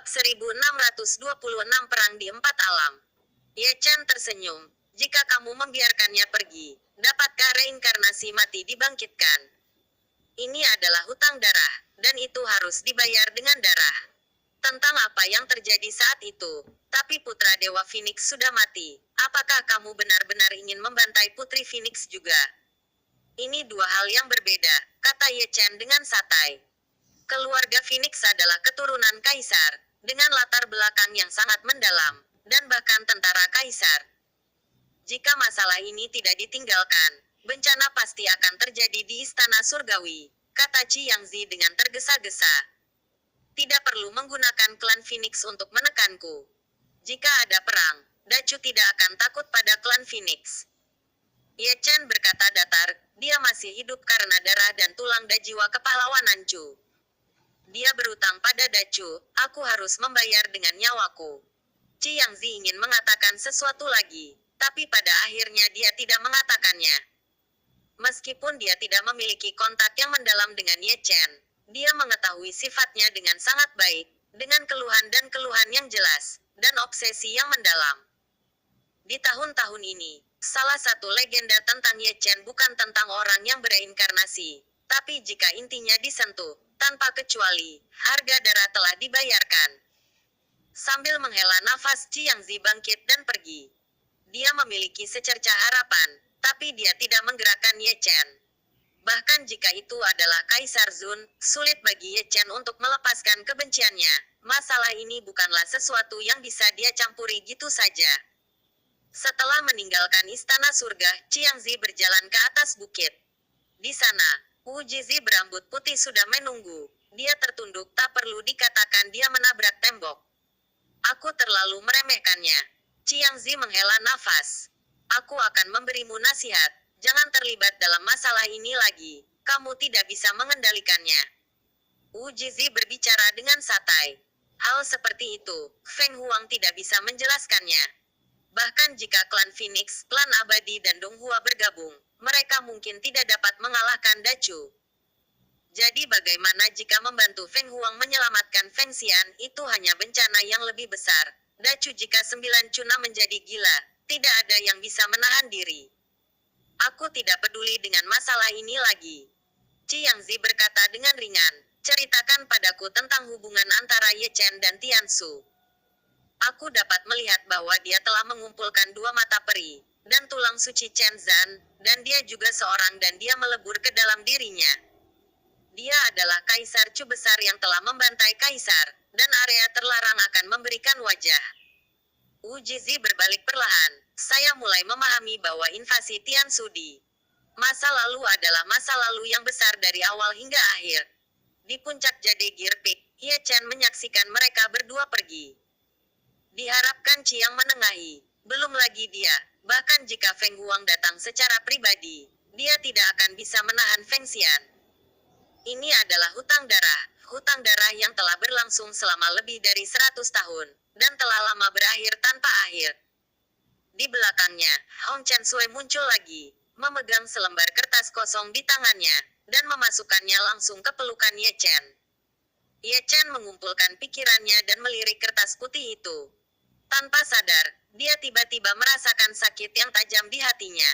Bab 1626 Perang di Empat Alam. Ye Chen tersenyum. Jika kamu membiarkannya pergi, dapatkah reinkarnasi mati dibangkitkan? Ini adalah hutang darah, dan itu harus dibayar dengan darah. Tentang apa yang terjadi saat itu, tapi putra Dewa Phoenix sudah mati. Apakah kamu benar-benar ingin membantai Putri Phoenix juga? Ini dua hal yang berbeda, kata Ye Chen dengan santai. Keluarga Phoenix adalah keturunan kaisar, dengan latar belakang yang sangat mendalam, dan bahkan tentara kaisar. Jika masalah ini tidak ditinggalkan, bencana pasti akan terjadi di Istana Surgawi, kata Qi Yangzi dengan tergesa-gesa. Tidak perlu menggunakan klan Phoenix untuk menekanku. Jika ada perang, Dacu tidak akan takut pada klan Phoenix. Ye Chen berkata datar, dia masih hidup karena darah dan tulang dan jiwa kepahlawanan Chu. Dia berutang pada Dacu, aku harus membayar dengan nyawaku. Qi Yangzi ingin mengatakan sesuatu lagi, tapi pada akhirnya dia tidak mengatakannya. Meskipun dia tidak memiliki kontak yang mendalam dengan Ye Chen, dia mengetahui sifatnya dengan sangat baik, dengan keluhan dan keluhan yang jelas, dan obsesi yang mendalam. Di tahun-tahun ini, salah satu legenda tentang Ye Chen bukan tentang orang yang bereinkarnasi, tapi jika intinya disentuh, tanpa kecuali, harga darah telah dibayarkan. Sambil menghela nafas, Qi Yangzi bangkit dan pergi. Dia memiliki secercah harapan, tapi dia tidak menggerakkan Ye Chen. Bahkan jika itu adalah Kaisar Zun, sulit bagi Ye Chen untuk melepaskan kebenciannya. Masalah ini bukanlah sesuatu yang bisa dia campuri gitu saja. Setelah meninggalkan Istana Surga, Qi Yangzi berjalan ke atas bukit. Di sana, Wu Jizi berambut putih sudah menunggu. Dia tertunduk, tak perlu dikatakan dia menabrak tembok. Aku terlalu meremehkannya. Qi Yangzi menghela nafas. Aku akan memberimu nasihat. Jangan terlibat dalam masalah ini lagi. Kamu tidak bisa mengendalikannya. Wu Jizi berbicara dengan santai. Hal seperti itu, Feng Huang tidak bisa menjelaskannya. Bahkan jika klan Phoenix, klan Abadi dan Donghua bergabung, mereka mungkin tidak dapat mengalahkan Dacu. Jadi bagaimana jika membantu Feng Huang menyelamatkan Feng Xian, itu hanya bencana yang lebih besar. Dacu jika 9 cuna menjadi gila, tidak ada yang bisa menahan diri. Aku tidak peduli dengan masalah ini lagi. Qi Yangzi berkata dengan ringan, ceritakan padaku tentang hubungan antara Ye Chen dan Tiansu. Aku dapat melihat bahwa dia telah mengumpulkan dua mata peri, dan tulang suci Chen Zan, dan dia juga seorang dan dia melebur ke dalam dirinya. Dia adalah Kaisar Chu besar yang telah membantai Kaisar, dan area terlarang akan memberikan wajah. Wu Jizi berbalik perlahan, saya mulai memahami bahwa invasi Tiansu di masa lalu adalah masa lalu yang besar dari awal hingga akhir. Di puncak Jade Gear Peak, Ye Chen menyaksikan mereka berdua pergi. Diharapkan Qi yang menengahi. Belum lagi dia, bahkan jika Feng Huang datang secara pribadi, dia tidak akan bisa menahan Feng Xian. Ini adalah hutang darah yang telah berlangsung selama lebih dari 100 tahun, dan telah lama berakhir tanpa akhir. Di belakangnya, Hong Chen Sui muncul lagi, memegang selembar kertas kosong di tangannya, dan memasukkannya langsung ke pelukan Ye Chen. Ye Chen mengumpulkan pikirannya dan melirik kertas putih itu. Tanpa sadar, dia tiba-tiba merasakan sakit yang tajam di hatinya.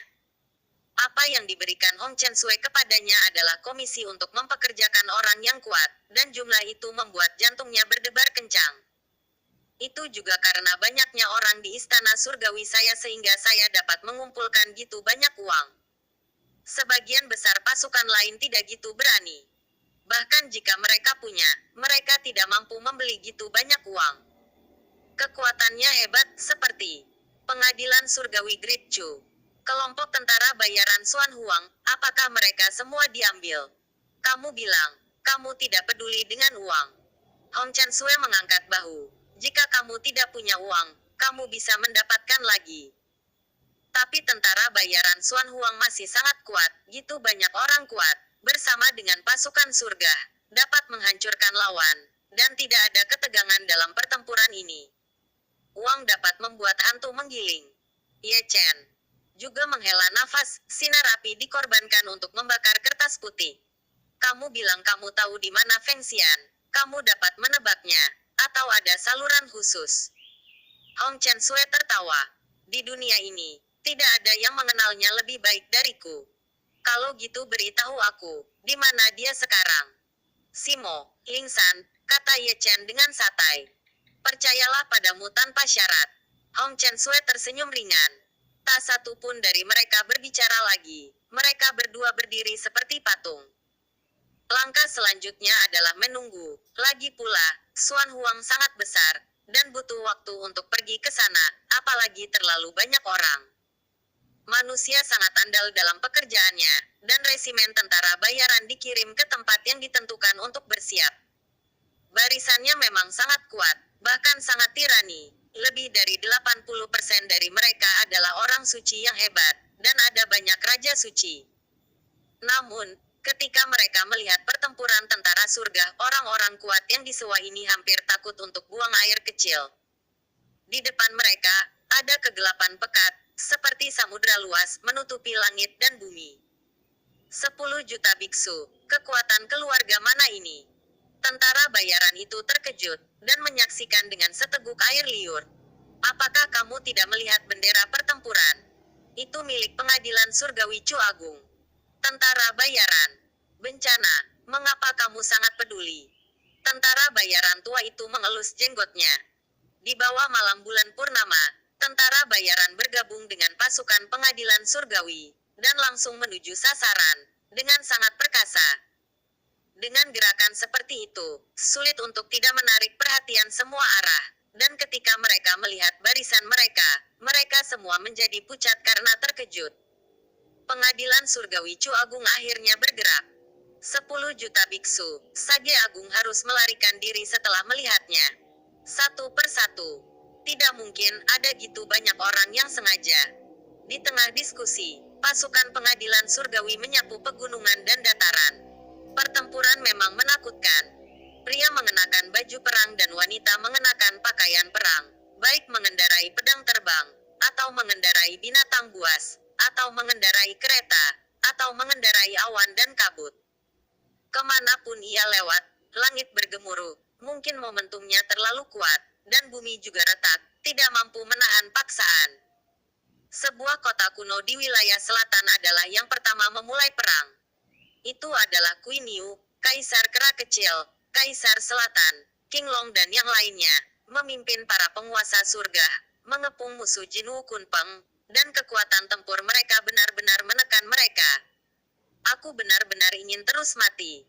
Apa yang diberikan Hong Chen Sui kepadanya adalah komisi untuk mempekerjakan orang yang kuat, dan jumlah itu membuat jantungnya berdebar kencang. Itu juga karena banyaknya orang di Istana Surgawi saya sehingga saya dapat mengumpulkan gitu banyak uang. Sebagian besar pasukan lain tidak gitu berani. Bahkan jika mereka punya, mereka tidak mampu membeli gitu banyak uang. Kekuatannya hebat, seperti Pengadilan Surgawi Great Chu. Kelompok tentara bayaran Xuan Huang, apakah mereka semua diambil? Kamu bilang, kamu tidak peduli dengan uang. Hong Chen Sui mengangkat bahu. Jika kamu tidak punya uang, kamu bisa mendapatkan lagi. Tapi tentara bayaran Xuan Huang masih sangat kuat, gitu banyak orang kuat, bersama dengan pasukan surga, dapat menghancurkan lawan, dan tidak ada ketegangan dalam pertempuran ini. Uang dapat membuat hantu menggiling. Ye Chen juga menghela nafas, sinar api dikorbankan untuk membakar kertas putih. Kamu bilang kamu tahu di mana Feng Xian. Kamu dapat menebaknya. Atau ada saluran khusus? Hong Chen Sui tertawa. Di dunia ini, tidak ada yang mengenalnya lebih baik dariku. Kalau gitu beritahu aku, di mana dia sekarang? Simo, Lingsan, kata Ye Chen dengan santai. Percayalah padamu tanpa syarat. Hong Chen Sui tersenyum ringan. Tak satu pun dari mereka berbicara lagi. Mereka berdua berdiri seperti patung. Langkah selanjutnya adalah menunggu. Lagi pula, Xuan Huang sangat besar, dan butuh waktu untuk pergi ke sana, apalagi terlalu banyak orang. Manusia sangat andal dalam pekerjaannya, dan resimen tentara bayaran dikirim ke tempat yang ditentukan untuk bersiap. Barisannya memang sangat kuat, bahkan sangat tirani. Lebih dari 80% dari mereka adalah orang suci yang hebat, dan ada banyak raja suci. Namun, ketika mereka melihat pertempuran tentara surga, orang-orang kuat yang disewa ini hampir takut untuk buang air kecil. Di depan mereka, ada kegelapan pekat, seperti samudra luas menutupi langit dan bumi. 10 juta biksu, kekuatan keluarga mana ini? Tentara bayaran itu terkejut, dan menyaksikan dengan seteguk air liur. Apakah kamu tidak melihat bendera pertempuran? Itu milik pengadilan surgawi Chu Agung. Tentara bayaran. Bencana, mengapa kamu sangat peduli? Tentara bayaran tua itu mengelus jenggotnya. Di bawah malam bulan purnama, tentara bayaran bergabung dengan pasukan pengadilan surgawi, dan langsung menuju sasaran, dengan sangat perkasa. Dengan gerakan seperti itu, sulit untuk tidak menarik perhatian semua arah, dan ketika mereka melihat barisan mereka, mereka semua menjadi pucat karena terkejut. Pengadilan surgawi Chu Agung akhirnya bergerak. 10 juta biksu, Sage Agung harus melarikan diri setelah melihatnya. Satu persatu. Tidak mungkin ada gitu banyak orang yang sengaja. Di tengah diskusi, pasukan pengadilan surgawi menyapu pegunungan dan dataran. Pertempuran memang menakutkan. Pria mengenakan baju perang dan wanita mengenakan pakaian perang, baik mengendarai pedang terbang, atau mengendarai binatang buas, atau mengendarai kereta, atau mengendarai awan dan kabut. Kemanapun ia lewat, langit bergemuruh, mungkin momentumnya terlalu kuat, dan bumi juga retak, tidak mampu menahan paksaan. Sebuah kota kuno di wilayah selatan adalah yang pertama memulai perang. Itu adalah Queen Yu, Kaisar Kera Kecil, Kaisar Selatan, King Long dan yang lainnya, memimpin para penguasa surga, mengepung musuh Jinwu Kunpeng, dan kekuatan tempur mereka benar-benar menekan mereka. Aku benar-benar ingin terus mati.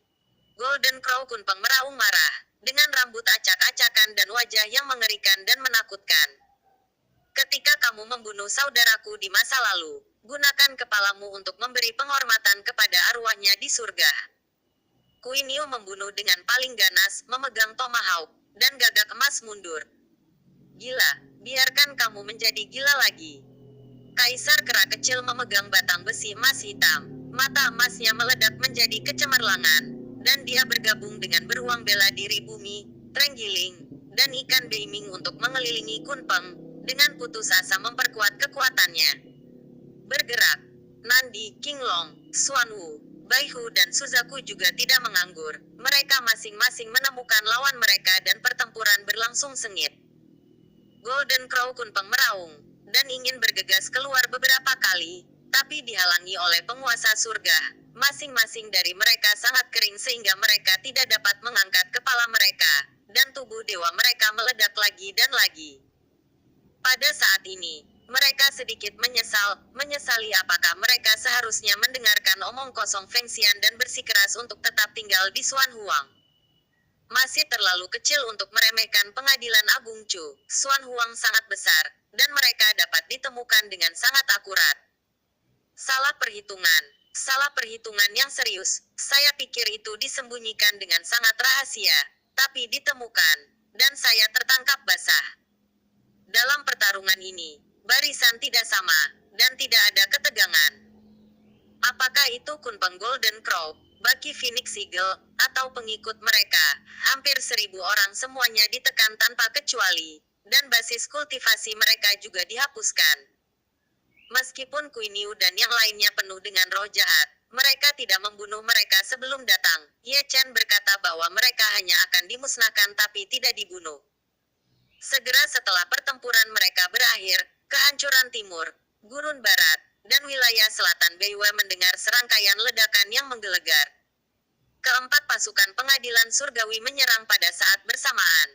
Golden Crow Kunpeng meraung marah, dengan rambut acak-acakan dan wajah yang mengerikan dan menakutkan. Ketika kamu membunuh saudaraku di masa lalu, gunakan kepalamu untuk memberi penghormatan kepada arwahnya di surga. Queen Yu membunuh dengan paling ganas, memegang tomahawk, dan gagak emas mundur. Gila, biarkan kamu menjadi gila lagi. Kaisar Kera Kecil memegang batang besi emas hitam, mata emasnya meledak menjadi kecemerlangan, dan dia bergabung dengan beruang bela diri bumi, Trenggiling, dan ikan Beiming untuk mengelilingi Kunpeng, dengan putus asa memperkuat kekuatannya. Bergerak. Nandi, King Long, Xuan Wu, Bai Hu dan Suzaku juga tidak menganggur. Mereka masing-masing menemukan lawan mereka dan pertempuran berlangsung sengit. Golden Crow Kunpeng meraung, dan ingin bergegas keluar beberapa kali, tapi dihalangi oleh penguasa surga. Masing-masing dari mereka sangat kering sehingga mereka tidak dapat mengangkat kepala mereka, dan tubuh dewa mereka meledak lagi dan lagi. Pada saat ini, mereka sedikit menyesali apakah mereka seharusnya mendengarkan omong kosong Feng Xian dan bersikeras untuk tetap tinggal di Xuan Huang. Masih terlalu kecil untuk meremehkan pengadilan Agung Chu. Xuan Huang sangat besar, dan mereka dapat ditemukan dengan sangat akurat. Salah perhitungan yang serius. Saya pikir itu disembunyikan dengan sangat rahasia, tapi ditemukan, dan saya tertangkap basah. Dalam pertarungan ini, barisan tidak sama, dan tidak ada ketegangan. Apakah itu Kunpeng Golden Crow, Baki Phoenix Eagle, atau pengikut mereka? Hampir 1000 orang semuanya ditekan tanpa kecuali, dan basis kultivasi mereka juga dihapuskan. Meskipun Queen Yu dan yang lainnya penuh dengan roh jahat, Mereka tidak membunuh mereka sebelum datang. Ye Chen berkata bahwa mereka hanya akan dimusnahkan tapi tidak dibunuh. Segera setelah pertempuran mereka berakhir, kehancuran timur, gurun barat, dan wilayah selatan Beiwa mendengar serangkaian ledakan yang menggelegar. Keempat pasukan pengadilan surgawi menyerang pada saat bersamaan.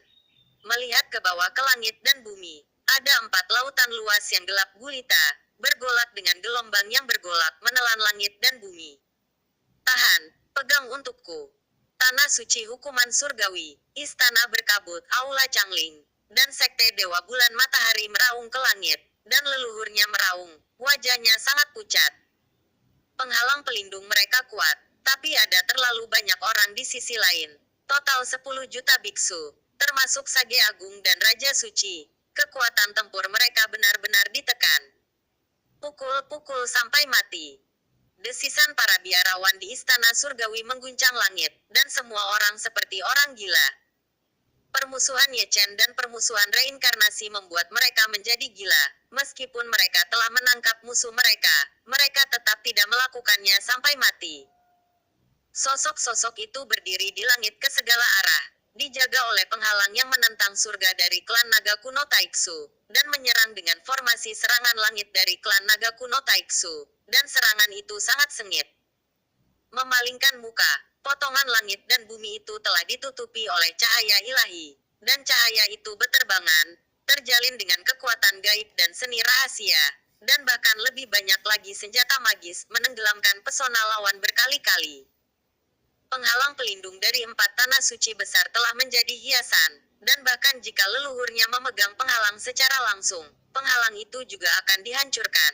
Melihat ke bawah ke langit dan bumi, ada 4 lautan luas yang gelap gulita, bergolak dengan gelombang yang bergolak menelan langit dan bumi. Tahan, pegang untukku. Tanah suci hukuman surgawi, istana berkabut, aula Changling, dan sekte dewa bulan matahari meraung ke langit, dan leluhurnya meraung, wajahnya sangat pucat. Penghalang pelindung mereka kuat, tapi ada terlalu banyak orang di sisi lain. Total 10 juta biksu, termasuk Sage Agung dan Raja Suci. Kekuatan tempur mereka benar-benar ditekan. Pukul-pukul sampai mati. Desisan para biarawan di istana surgawi mengguncang langit, dan semua orang seperti orang gila. Permusuhan Ye Chen dan permusuhan reinkarnasi membuat mereka menjadi gila. Meskipun mereka telah menangkap musuh mereka, mereka tetap tidak melakukannya sampai mati. Sosok-sosok itu berdiri di langit ke segala arah, dijaga oleh penghalang yang menentang surga dari klan naga kuno Taiksu, dan menyerang dengan formasi serangan langit dari klan naga kuno Taiksu, dan serangan itu sangat sengit. Memalingkan muka, potongan langit dan bumi itu telah ditutupi oleh cahaya ilahi, dan cahaya itu beterbangan, terjalin dengan kekuatan gaib dan seni rahasia, dan bahkan lebih banyak lagi senjata magis menenggelamkan pesona lawan berkali-kali. Penghalang pelindung dari 4 tanah suci besar telah menjadi hiasan, dan bahkan jika leluhurnya memegang penghalang secara langsung, penghalang itu juga akan dihancurkan.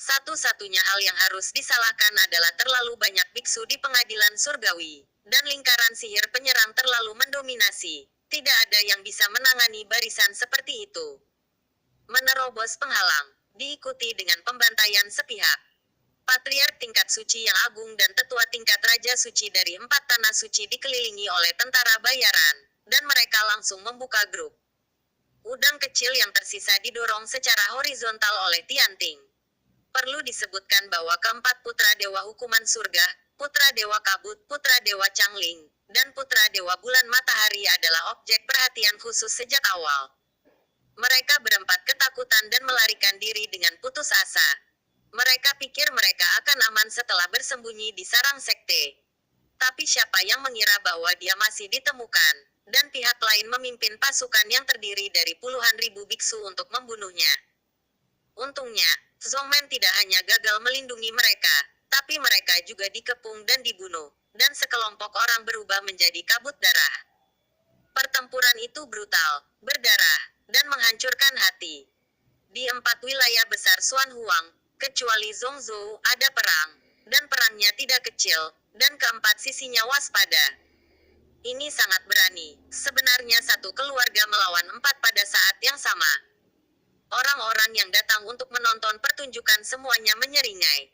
Satu-satunya hal yang harus disalahkan adalah terlalu banyak biksu di pengadilan surgawi, dan lingkaran sihir penyerang terlalu mendominasi. Tidak ada yang bisa menangani barisan seperti itu. Menerobos penghalang, diikuti dengan pembantaian sepihak. Patriark tingkat suci yang agung dan tetua tingkat raja suci dari 4 tanah suci dikelilingi oleh tentara bayaran, dan mereka langsung membuka grup. Udang kecil yang tersisa didorong secara horizontal oleh Tianting. Perlu disebutkan bahwa keempat putra dewa hukuman surga, putra dewa kabut, putra dewa Changling, dan putra dewa bulan matahari adalah objek perhatian khusus sejak awal. Mereka berempat ketakutan dan melarikan diri dengan putus asa. Mereka pikir mereka akan aman setelah bersembunyi di sarang sekte. Tapi siapa yang mengira bahwa dia masih ditemukan, dan pihak lain memimpin pasukan yang terdiri dari puluhan ribu biksu untuk membunuhnya. Untungnya, Zongmen tidak hanya gagal melindungi mereka, tapi mereka juga dikepung dan dibunuh, dan sekelompok orang berubah menjadi kabut darah. Pertempuran itu brutal, berdarah, dan menghancurkan hati. Di 4 wilayah besar Xuan Huang, kecuali Zhongzhou, ada perang, dan perangnya tidak kecil, dan keempat sisinya waspada. Ini sangat berani. Sebenarnya satu keluarga melawan 4 pada saat yang sama. Orang-orang yang datang untuk menonton pertunjukan semuanya menyeringai.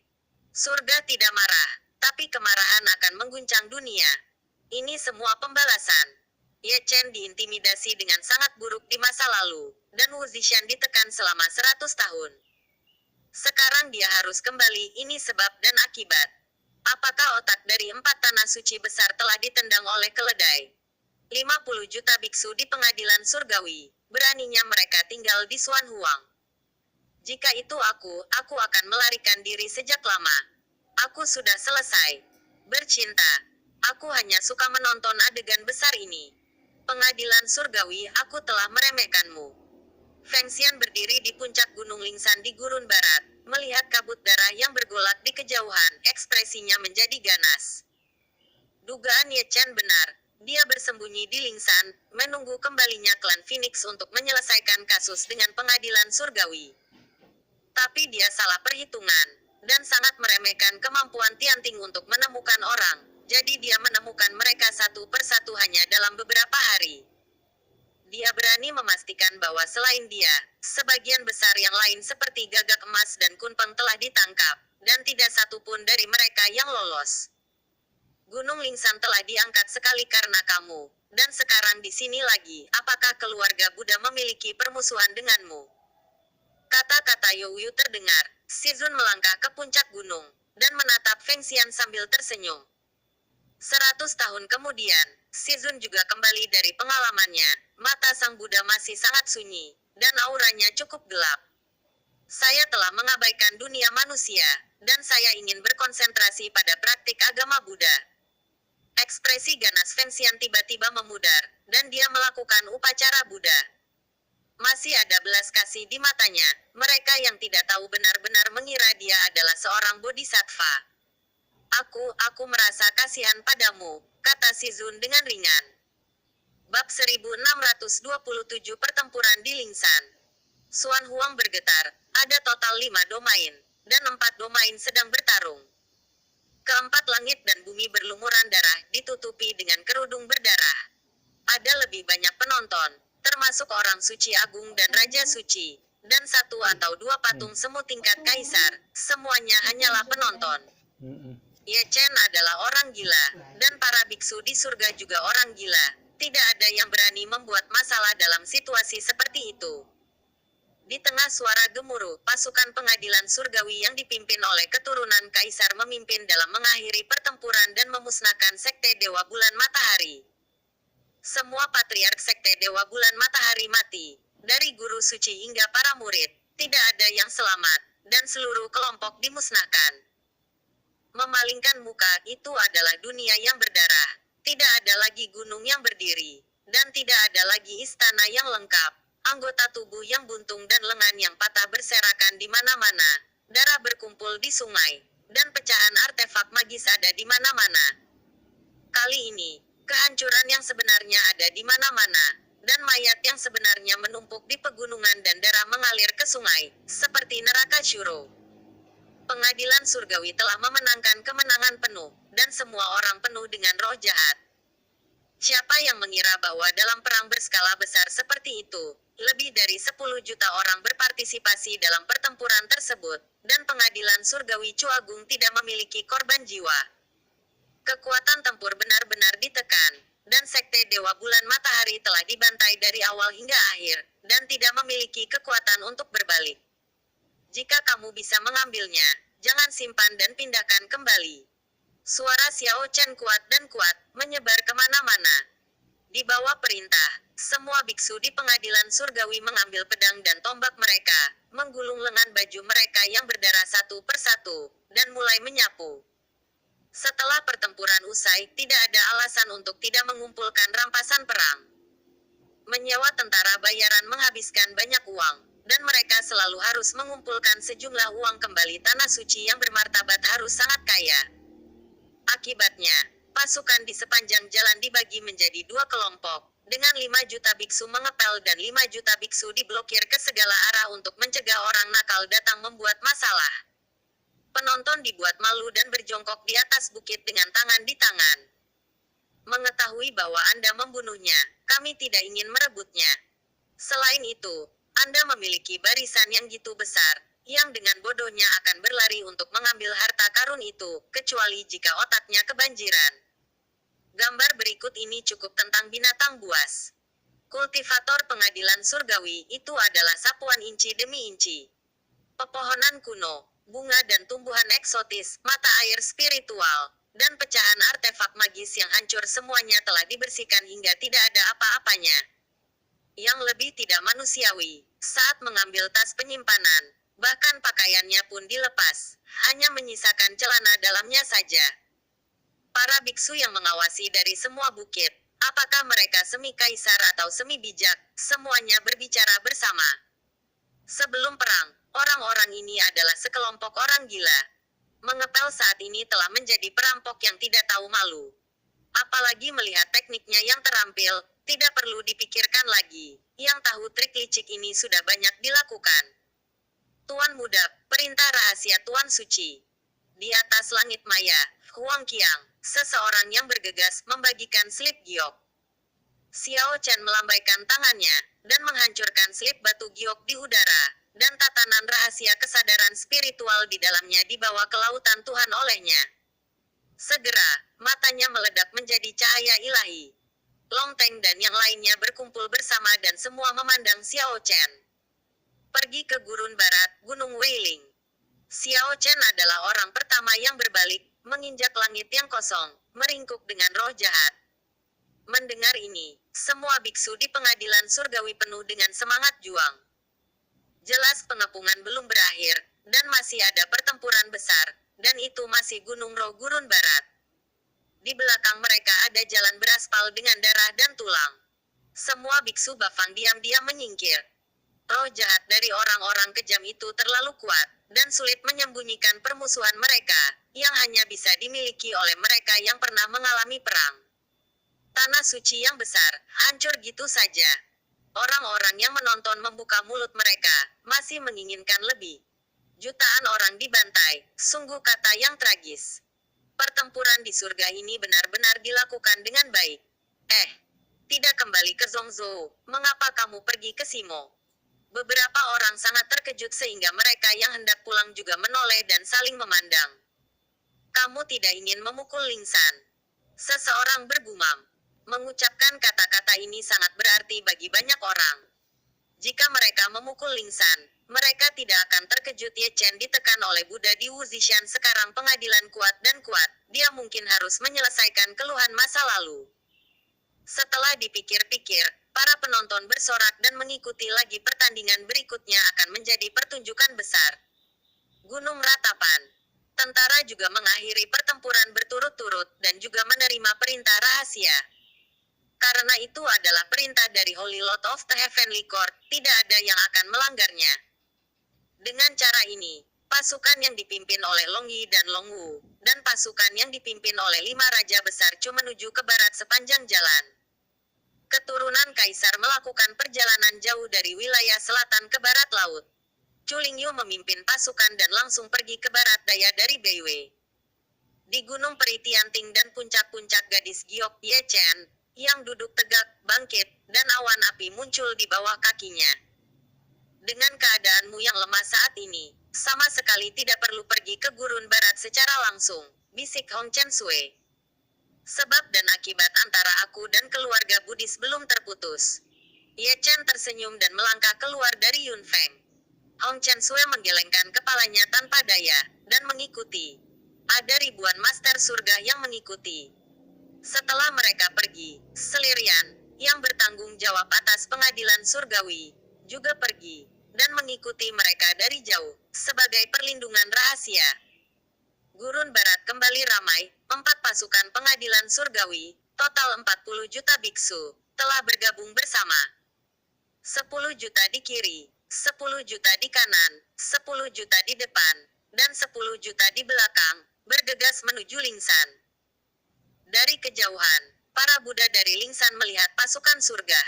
Surga tidak marah, tapi kemarahan akan mengguncang dunia. Ini semua pembalasan. Ye Chen diintimidasi dengan sangat buruk di masa lalu, dan Wu Zishan ditekan selama 100 tahun. Sekarang dia harus kembali, ini sebab dan akibat. Apakah otak dari 4 tanah suci besar telah ditendang oleh keledai? 50 juta biksu di pengadilan surgawi, beraninya mereka tinggal di Xuan Huang. Jika itu aku akan melarikan diri sejak lama. Aku sudah selesai bercinta. Aku hanya suka menonton adegan besar ini. Pengadilan surgawi, aku telah meremehkanmu. Feng Xian berdiri di puncak gunung Lingsan di gurun barat, melihat kabut darah yang bergolak di kejauhan, ekspresinya menjadi ganas. Dugaan Ye Chen benar, dia bersembunyi di Lingsan, menunggu kembalinya klan Phoenix untuk menyelesaikan kasus dengan pengadilan surgawi. Tapi dia salah perhitungan, dan sangat meremehkan kemampuan Tianting untuk menemukan orang. Jadi dia menemukan mereka satu persatu hanya dalam beberapa hari. Dia berani memastikan bahwa selain dia, sebagian besar yang lain seperti Gagak Emas dan Kunpeng telah ditangkap, dan tidak satu pun dari mereka yang lolos. Gunung Lingsan telah diangkat sekali karena kamu, dan sekarang di sini lagi. Apakah keluarga Buddha memiliki permusuhan denganmu? Kata-kata Youyu terdengar. Si Zun melangkah ke puncak gunung, dan menatap Feng Xian sambil tersenyum. 100 tahun kemudian, Si Zun juga kembali dari pengalamannya. Mata sang Buddha masih sangat sunyi, dan auranya cukup gelap. Saya telah mengabaikan dunia manusia, dan saya ingin berkonsentrasi pada praktik agama Buddha. Ekspresi ganas Feng Xian tiba-tiba memudar, dan dia melakukan upacara Buddha. Masih ada belas kasih di matanya. Mereka yang tidak tahu benar-benar mengira dia adalah seorang bodhisattva. Aku merasa kasihan padamu, kata Si Zun dengan ringan. Bab 1627 Pertempuran di Lingsan. Xuan Huang bergetar, ada total 5 domain, dan 4 domain sedang bertarung. Keempat langit dan bumi berlumuran darah, ditutupi dengan kerudung berdarah. Ada lebih banyak penonton, termasuk orang suci agung dan raja suci, dan 1 atau 2 patung semu tingkat kaisar, semuanya hanyalah penonton. Ye Chen adalah orang gila, dan para biksu di surga juga orang gila. Tidak ada yang berani membuat masalah dalam situasi seperti itu. Di tengah suara gemuruh, pasukan pengadilan surgawi yang dipimpin oleh keturunan kaisar memimpin dalam mengakhiri pertempuran dan memusnahkan sekte Dewa Bulan Matahari. Semua patriark sekte Dewa Bulan Matahari mati, dari guru suci hingga para murid. Tidak ada yang selamat, dan seluruh kelompok dimusnahkan. Memalingkan muka, itu adalah dunia yang berdarah. Tidak ada lagi gunung yang berdiri, dan tidak ada lagi istana yang lengkap. Anggota tubuh yang buntung dan lengan yang patah berserakan di mana-mana. Darah berkumpul di sungai, dan pecahan artefak magis ada di mana-mana. Kali ini, kehancuran yang sebenarnya ada di mana-mana, dan mayat yang sebenarnya menumpuk di pegunungan dan darah mengalir ke sungai, seperti neraka Shuro. Pengadilan surgawi telah memenangkan kemenangan penuh, dan semua orang penuh dengan roh jahat. Siapa yang mengira bahwa dalam perang berskala besar seperti itu, lebih dari 10 juta orang berpartisipasi dalam pertempuran tersebut, dan pengadilan surgawi Chu Agung tidak memiliki korban jiwa. Kekuatan tempur benar-benar ditekan, dan sekte Dewa Bulan Matahari telah dibantai dari awal hingga akhir, dan tidak memiliki kekuatan untuk berbalik. Jika kamu bisa mengambilnya, jangan simpan dan pindahkan kembali. Suara Xiao Chen kuat dan kuat, menyebar kemana-mana. Di bawah perintah, semua biksu di pengadilan surgawi mengambil pedang dan tombak mereka, menggulung lengan baju mereka yang berdarah satu persatu, dan mulai menyapu. Setelah pertempuran usai, tidak ada alasan untuk tidak mengumpulkan rampasan perang. Menyewa tentara bayaran menghabiskan banyak uang, dan mereka selalu harus mengumpulkan sejumlah uang kembali. Tanah suci yang bermartabat harus sangat kaya. Akibatnya, pasukan di sepanjang jalan dibagi menjadi 2 kelompok, dengan 5 juta biksu mengepel dan 5 juta biksu diblokir ke segala arah untuk mencegah orang nakal datang membuat masalah. Penonton dibuat malu dan berjongkok di atas bukit dengan tangan di tangan. Mengetahui bahwa Anda membunuhnya, kami tidak ingin merebutnya. Selain itu, Anda memiliki barisan yang gitu besar, yang dengan bodohnya akan berlari untuk mengambil harta karun itu, kecuali jika otaknya kebanjiran. Gambar berikut ini cukup tentang binatang buas. Kultivator pengadilan surgawi itu adalah sapuan inci demi inci. Pepohonan kuno, bunga dan tumbuhan eksotis, mata air spiritual, dan pecahan artefak magis yang hancur semuanya telah dibersihkan hingga tidak ada apa-apanya. Yang lebih tidak manusiawi, saat mengambil tas penyimpanan, bahkan pakaiannya pun dilepas, hanya menyisakan celana dalamnya saja. Para biksu yang mengawasi dari semua bukit, apakah mereka semi kaisar atau semi bijak, semuanya berbicara bersama. Sebelum perang, orang-orang ini adalah sekelompok orang gila. Mengepel saat ini telah menjadi perampok yang tidak tahu malu. Apalagi melihat tekniknya yang terampil, tidak perlu dipikirkan lagi. Yang tahu trik licik ini sudah banyak dilakukan. Tuan Muda, perintah rahasia Tuan Suci. Di atas langit maya, Huang Qiang, seseorang yang bergegas, membagikan slip giok. Xiao Chen melambaikan tangannya, dan menghancurkan slip batu giok di udara, dan tatanan rahasia kesadaran spiritual di dalamnya dibawa ke lautan Tuhan olehnya. Segera, matanya meledak menjadi cahaya ilahi. Long Teng dan yang lainnya berkumpul bersama dan semua memandang Xiao Chen. Pergi ke gurun barat, Gunung Weiling. Xiao Chen adalah orang pertama yang berbalik, menginjak langit yang kosong, meringkuk dengan roh jahat. Mendengar ini, semua biksu di pengadilan surgawi penuh dengan semangat juang. Jelas pengepungan belum berakhir, dan masih ada pertempuran besar, dan itu masih Gunung Roh Gurun Barat. Di belakang mereka ada jalan beraspal dengan darah dan tulang. Semua biksu Bafang diam-diam menyingkir. Roh jahat dari orang-orang kejam itu terlalu kuat, dan sulit menyembunyikan permusuhan mereka, yang hanya bisa dimiliki oleh mereka yang pernah mengalami perang. Tanah suci yang besar, hancur gitu saja. Orang-orang yang menonton membuka mulut mereka, masih menginginkan lebih. Jutaan orang dibantai, sungguh kata yang tragis. Pertempuran di surga ini benar-benar dilakukan dengan baik. Tidak kembali ke Zhongzhou, mengapa kamu pergi ke Simo? Beberapa orang sangat terkejut sehingga mereka yang hendak pulang juga menoleh dan saling memandang. Kamu tidak ingin memukul Lingsan? Seseorang bergumam. Mengucapkan kata-kata ini sangat berarti bagi banyak orang. Jika mereka memukul Lingsan, mereka tidak akan terkejut Ye Chen ditekan oleh Buddha di Wuzishan. Sekarang pengadilan kuat dan kuat, dia mungkin harus menyelesaikan keluhan masa lalu. Setelah dipikir-pikir, para penonton bersorak dan mengikuti lagi pertandingan berikutnya akan menjadi pertunjukan besar. Gunung Ratapan. Tentara juga mengakhiri pertempuran berturut-turut dan juga menerima perintah rahasia. Karena itu adalah perintah dari Holy Lord of the Heavenly Court, tidak ada yang akan melanggarnya. Dengan cara ini, pasukan yang dipimpin oleh Long Yi dan Long Wu, dan pasukan yang dipimpin oleh 5 raja besar Chu menuju ke barat sepanjang jalan. Keturunan kaisar melakukan perjalanan jauh dari wilayah selatan ke barat laut. Chu Lingyu memimpin pasukan dan langsung pergi ke barat daya dari Beiwei. Di Gunung Peri Tianting dan puncak-puncak gadis Giok Ye Chen, yang duduk tegak, bangkit, dan awan api muncul di bawah kakinya. Dengan keadaanmu yang lemah saat ini, sama sekali tidak perlu pergi ke gurun barat secara langsung, bisik Hong Chen Sui. Sebab dan akibat antara aku dan keluarga Buddhis belum terputus. Ye Chen tersenyum dan melangkah keluar dari Yun Feng. Hong Chen Sui menggelengkan kepalanya tanpa daya, dan mengikuti. Ada ribuan master surga yang mengikuti. Setelah mereka pergi, Selirian, yang bertanggung jawab atas pengadilan surgawi, juga pergi, dan mengikuti mereka dari jauh, sebagai perlindungan rahasia. Gurun Barat kembali ramai, 4 pasukan pengadilan surgawi, total 40 juta biksu, telah bergabung bersama. 10 juta di kiri, 10 juta di kanan, 10 juta di depan, dan 10 juta di belakang, bergegas menuju Lingsan. Dari kejauhan, para Buddha dari Lingsan melihat pasukan surga.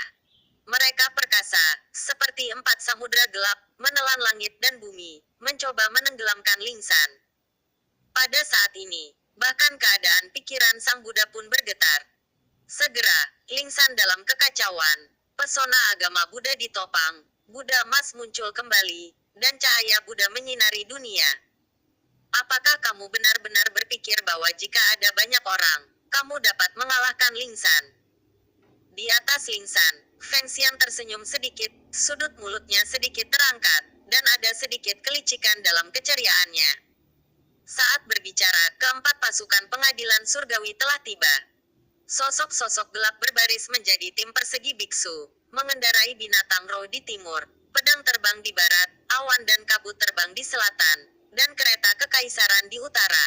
Mereka perkasa, seperti 4 samudra gelap, menelan langit dan bumi, mencoba menenggelamkan Lingsan. Pada saat ini, bahkan keadaan pikiran sang Buddha pun bergetar. Segera, Lingsan dalam kekacauan, pesona agama Buddha ditopang, Buddha emas muncul kembali, dan cahaya Buddha menyinari dunia. Apakah kamu benar-benar berpikir bahwa jika ada banyak orang, kamu dapat mengalahkan Lingsan? Di atas Lingsan, Feng Xian tersenyum sedikit, sudut mulutnya sedikit terangkat, dan ada sedikit kelicikan dalam keceriaannya. Saat berbicara, keempat pasukan pengadilan surgawi telah tiba. Sosok-sosok gelap berbaris menjadi tim persegi biksu, mengendarai binatang roh di timur, pedang terbang di barat, awan dan kabut terbang di selatan, dan kereta kekaisaran di utara.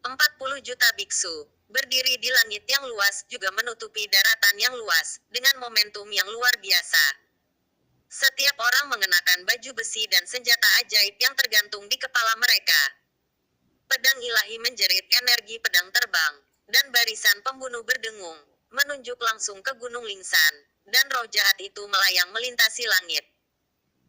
40 juta biksu, berdiri di langit yang luas juga menutupi daratan yang luas, dengan momentum yang luar biasa. Setiap orang mengenakan baju besi dan senjata ajaib yang tergantung di kepala mereka. Pedang ilahi menjerit energi pedang terbang, dan barisan pembunuh berdengung, menunjuk langsung ke Gunung Lingsan, dan roh jahat itu melayang melintasi langit.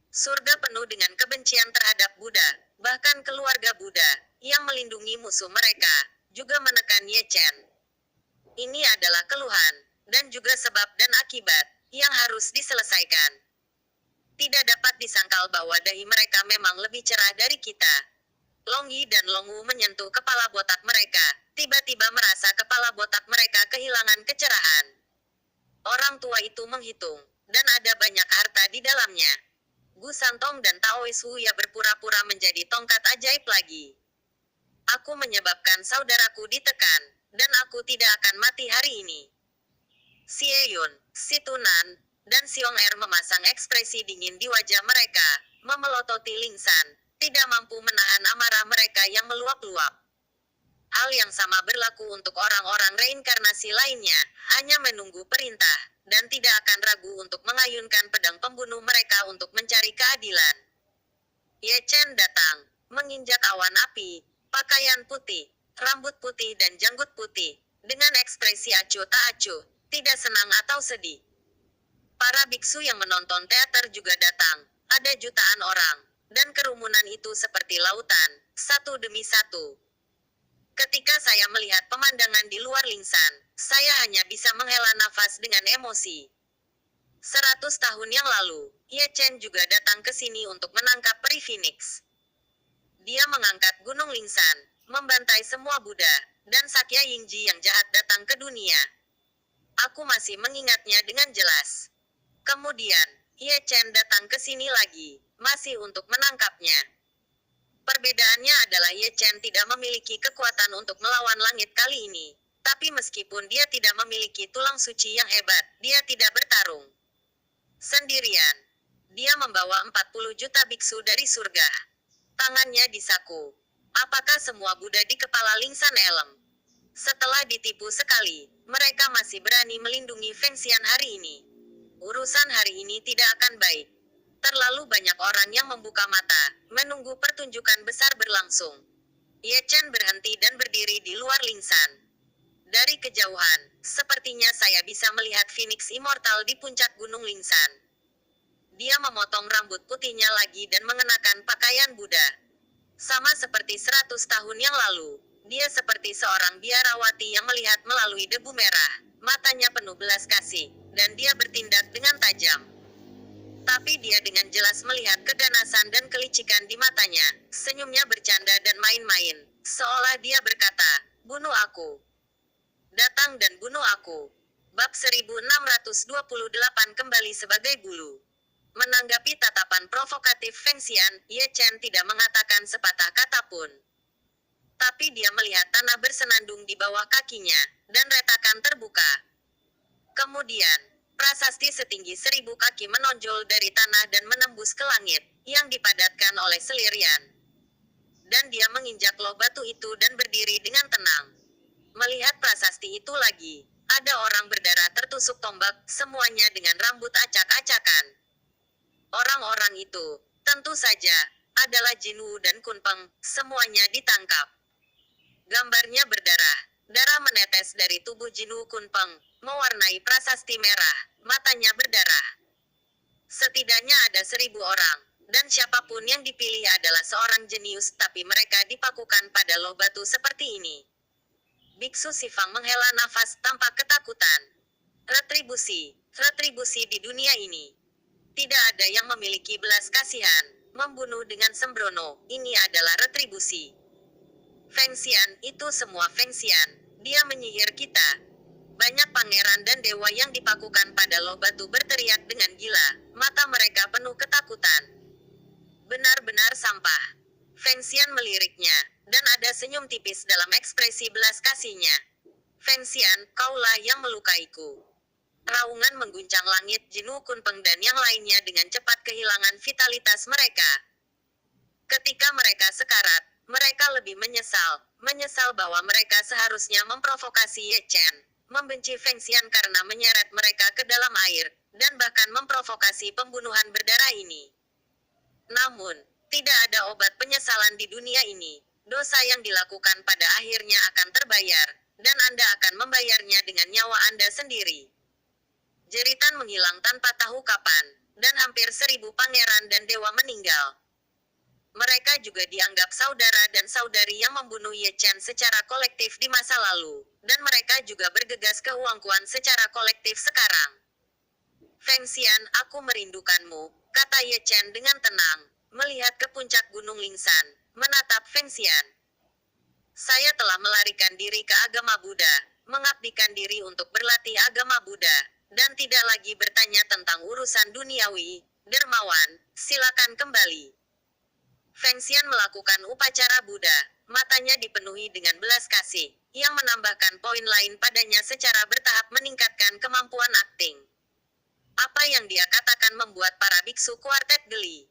Surga penuh dengan kebencian terhadap Buddha, bahkan keluarga Buddha, yang melindungi musuh mereka, juga menekan Ye Chen. Ini adalah keluhan, dan juga sebab dan akibat, yang harus diselesaikan. Tidak dapat disangkal bahwa dahi mereka memang lebih cerah dari kita. Long Yi dan Long Wu menyentuh kepala botak mereka, tiba-tiba merasa kepala botak mereka kehilangan kecerahan. Orang tua itu menghitung, dan ada banyak harta di dalamnya. Gu Santong dan Taois Huya berpura-pura menjadi tongkat ajaib lagi. Aku menyebabkan saudaraku ditekan, dan aku tidak akan mati hari ini. Sieyun, si Tunan, dan Xiong memasang ekspresi dingin di wajah mereka, memelototi Lingsan, tidak mampu menahan amarah mereka yang meluap-luap. Hal yang sama berlaku untuk orang-orang reinkarnasi lainnya, hanya menunggu perintah, dan tidak akan ragu untuk mengayunkan pedang pembunuh mereka untuk mencari keadilan. Ye Chen datang, menginjak awan api, pakaian putih, rambut putih dan janggut putih, dengan ekspresi acuh tak acuh, tidak senang atau sedih. Para biksu yang menonton teater juga datang, ada jutaan orang, dan kerumunan itu seperti lautan, satu demi satu. Ketika saya melihat pemandangan di luar Lingsan, saya hanya bisa menghela nafas dengan emosi. 100 tahun yang lalu, Ye Chen juga datang ke sini untuk menangkap peri Phoenix. Dia mengangkat Gunung Lingsan, membantai semua Buddha, dan Sakya Yingji yang jahat datang ke dunia. Aku masih mengingatnya dengan jelas. Kemudian, Ye Chen datang ke sini lagi, masih untuk menangkapnya. Perbedaannya adalah Ye Chen tidak memiliki kekuatan untuk melawan langit kali ini. Tapi meskipun dia tidak memiliki tulang suci yang hebat, dia tidak bertarung sendirian. Dia membawa 40 juta biksu dari surga. Tangannya disaku. Apakah semua Buddha di kepala Lingsan Elem? Setelah ditipu sekali, mereka masih berani melindungi Feng Xian hari ini. Urusan hari ini tidak akan baik. Terlalu banyak orang yang membuka mata, menunggu pertunjukan besar berlangsung. Ye Chen berhenti dan berdiri di luar Lingsan. Dari kejauhan, sepertinya saya bisa melihat Phoenix Immortal di puncak Gunung Lingsan. Dia memotong rambut putihnya lagi dan mengenakan pakaian Buddha. Sama seperti 100 tahun yang lalu, dia seperti seorang biarawati yang melihat melalui debu merah, matanya penuh belas kasih, dan dia bertindak dengan tajam. Tapi dia dengan jelas melihat keganasan dan kelicikan di matanya, senyumnya bercanda dan main-main, seolah dia berkata, "Bunuh aku. Datang dan bunuh aku." Bab 1628 kembali sebagai bulu. Menanggapi tatapan provokatif Feng Xian, Ye Chen tidak mengatakan sepatah kata pun. Tapi dia melihat tanah bersenandung di bawah kakinya, dan retakan terbuka. Kemudian, prasasti setinggi 1000 kaki menonjol dari tanah dan menembus ke langit, yang dipadatkan oleh selirian. Dan dia menginjak loh batu itu dan berdiri dengan tenang. Melihat prasasti itu lagi, ada orang berdarah tertusuk tombak, semuanya dengan rambut acak-acakan. Orang-orang itu, tentu saja, adalah Jinwu dan Kunpeng, semuanya ditangkap. Gambarnya berdarah, darah menetes dari tubuh Jinwu Kunpeng, mewarnai prasasti merah, matanya berdarah. Setidaknya ada 1000 orang, dan siapapun yang dipilih adalah seorang jenius, tapi mereka dipakukan pada loh batu seperti ini. Biksu Sifang menghela nafas tanpa ketakutan. Retribusi di dunia ini. Tidak ada yang memiliki belas kasihan, membunuh dengan sembrono, ini adalah retribusi. Feng Xian, itu semua Feng Xian, dia menyihir kita. Banyak pangeran dan dewa yang dipakukan pada loh batu berteriak dengan gila, mata mereka penuh ketakutan. Benar-benar sampah. Feng Xian meliriknya, dan ada senyum tipis dalam ekspresi belas kasihnya. Feng Xian, kaulah yang melukaiku. Raungan mengguncang langit, Jinwu Kunpeng dan yang lainnya dengan cepat kehilangan vitalitas mereka. Ketika mereka sekarat, mereka lebih menyesal bahwa mereka seharusnya memprovokasi Ye Chen, membenci Feng Xian karena menyeret mereka ke dalam air, dan bahkan memprovokasi pembunuhan berdarah ini. Namun, tidak ada obat penyesalan di dunia ini. Dosa yang dilakukan pada akhirnya akan terbayar, dan Anda akan membayarnya dengan nyawa Anda sendiri. Jeritan menghilang tanpa tahu kapan, dan hampir 1000 pangeran dan dewa meninggal. Mereka juga dianggap saudara dan saudari yang membunuh Ye Chen secara kolektif di masa lalu, dan mereka juga bergegas ke Huangquan secara kolektif sekarang. Feng Xian, aku merindukanmu, kata Ye Chen dengan tenang, melihat ke puncak Gunung Lingsan, menatap Feng Xian. Saya telah melarikan diri ke agama Buddha, mengabdikan diri untuk berlatih agama Buddha, dan tidak lagi bertanya tentang urusan duniawi. Dermawan, silakan kembali. Feng Xian melakukan upacara Buddha, Matanya dipenuhi dengan belas kasih, yang menambahkan poin lain padanya secara bertahap meningkatkan kemampuan akting. Apa yang dia katakan membuat para biksu kuartet geli.